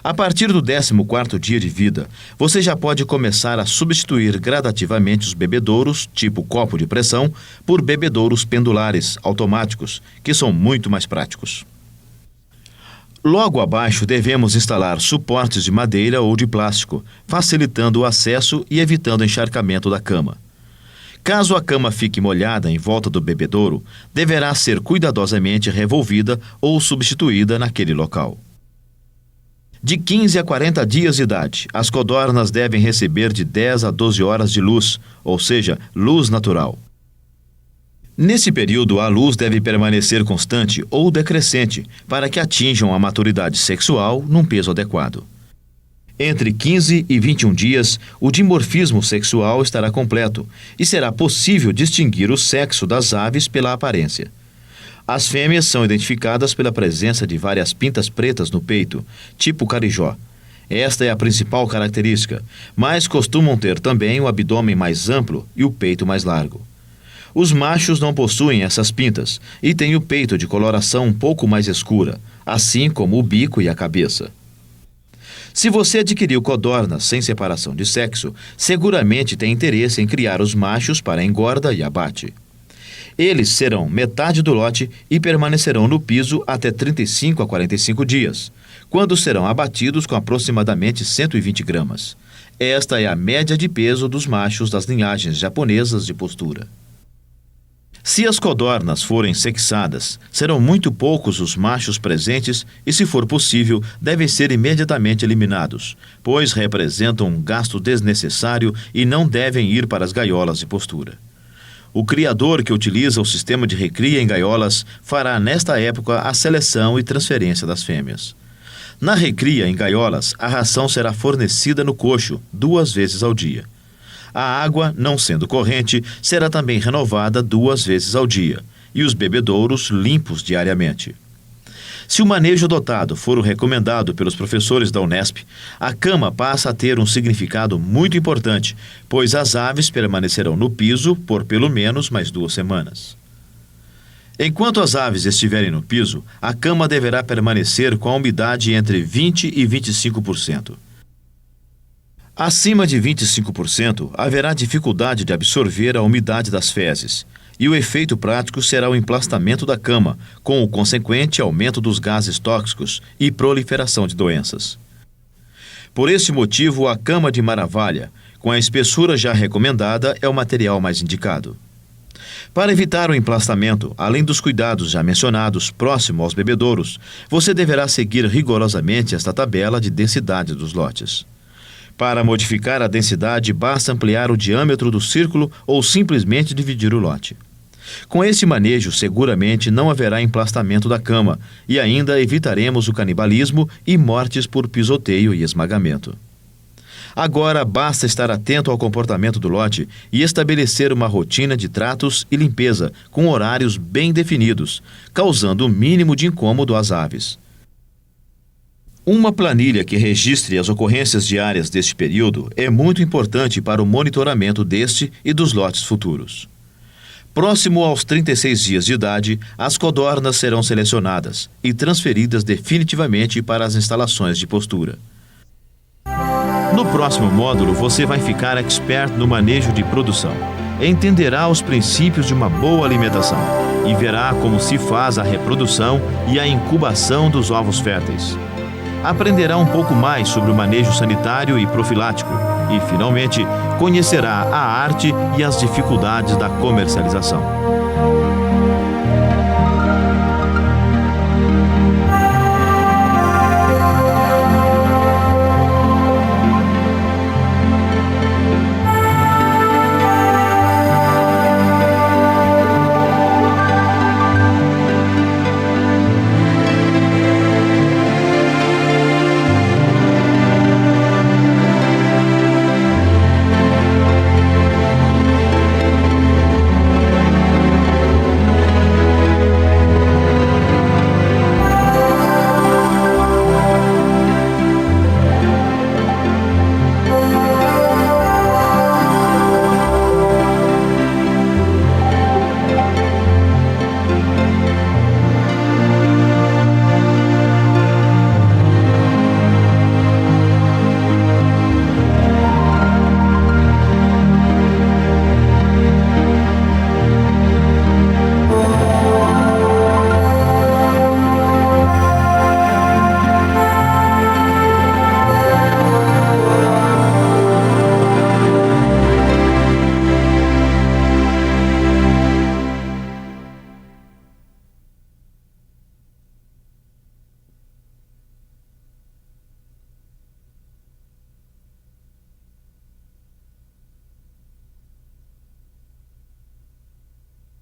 A partir do 14º dia de vida, você já pode começar a substituir gradativamente os bebedouros, tipo copo de pressão, por bebedouros pendulares, automáticos, que são muito mais práticos. Logo abaixo devemos instalar suportes de madeira ou de plástico, facilitando o acesso e evitando o encharcamento da cama. Caso a cama fique molhada em volta do bebedouro, deverá ser cuidadosamente revolvida ou substituída naquele local. De 15 a 40 dias de idade, as codornas devem receber de 10 a 12 horas de luz, ou seja, luz natural. Nesse período, a luz deve permanecer constante ou decrescente para que atinjam a maturidade sexual num peso adequado. Entre 15 e 21 dias, o dimorfismo sexual estará completo e será possível distinguir o sexo das aves pela aparência. As fêmeas são identificadas pela presença de várias pintas pretas no peito, tipo carijó. Esta é a principal característica, mas costumam ter também o abdômen mais amplo e o peito mais largo. Os machos não possuem essas pintas e têm o peito de coloração um pouco mais escura, assim como o bico e a cabeça. Se você adquiriu codornas sem separação de sexo, seguramente tem interesse em criar os machos para engorda e abate. Eles serão metade do lote e permanecerão no piso até 35 a 45 dias, quando serão abatidos com aproximadamente 120 gramas. Esta é a média de peso dos machos das linhagens japonesas de postura. Se as codornas forem sexadas, serão muito poucos os machos presentes e, se for possível, devem ser imediatamente eliminados, pois representam um gasto desnecessário e não devem ir para as gaiolas de postura. O criador que utiliza o sistema de recria em gaiolas fará nesta época a seleção e transferência das fêmeas. Na recria em gaiolas, a ração será fornecida no coxo 2 vezes ao dia. A água, não sendo corrente, será também renovada 2 vezes ao dia, e os bebedouros limpos diariamente. Se o manejo adotado for o recomendado pelos professores da Unesp, a cama passa a ter um significado muito importante, pois as aves permanecerão no piso por pelo menos mais 2 semanas. Enquanto as aves estiverem no piso, a cama deverá permanecer com a umidade entre 20% e 25%. Acima de 25%, haverá dificuldade de absorver a umidade das fezes, e o efeito prático será o emplastamento da cama, com o consequente aumento dos gases tóxicos e proliferação de doenças. Por esse motivo, a cama de maravalha, com a espessura já recomendada, é o material mais indicado. Para evitar o emplastamento, além dos cuidados já mencionados próximo aos bebedouros, você deverá seguir rigorosamente esta tabela de densidade dos lotes. Para modificar a densidade, basta ampliar o diâmetro do círculo ou simplesmente dividir o lote. Com esse manejo, seguramente não haverá emplastamento da cama e ainda evitaremos o canibalismo e mortes por pisoteio e esmagamento. Agora basta estar atento ao comportamento do lote e estabelecer uma rotina de tratos e limpeza com horários bem definidos, causando o mínimo de incômodo às aves. Uma planilha que registre as ocorrências diárias deste período é muito importante para o monitoramento deste e dos lotes futuros. Próximo aos 36 dias de idade, as codornas serão selecionadas e transferidas definitivamente para as instalações de postura. No próximo módulo, você vai ficar expert no manejo de produção. Entenderá os princípios de uma boa alimentação e verá como se faz a reprodução e a incubação dos ovos férteis. Aprenderá um pouco mais sobre o manejo sanitário e profilático e, finalmente, conhecerá a arte e as dificuldades da comercialização.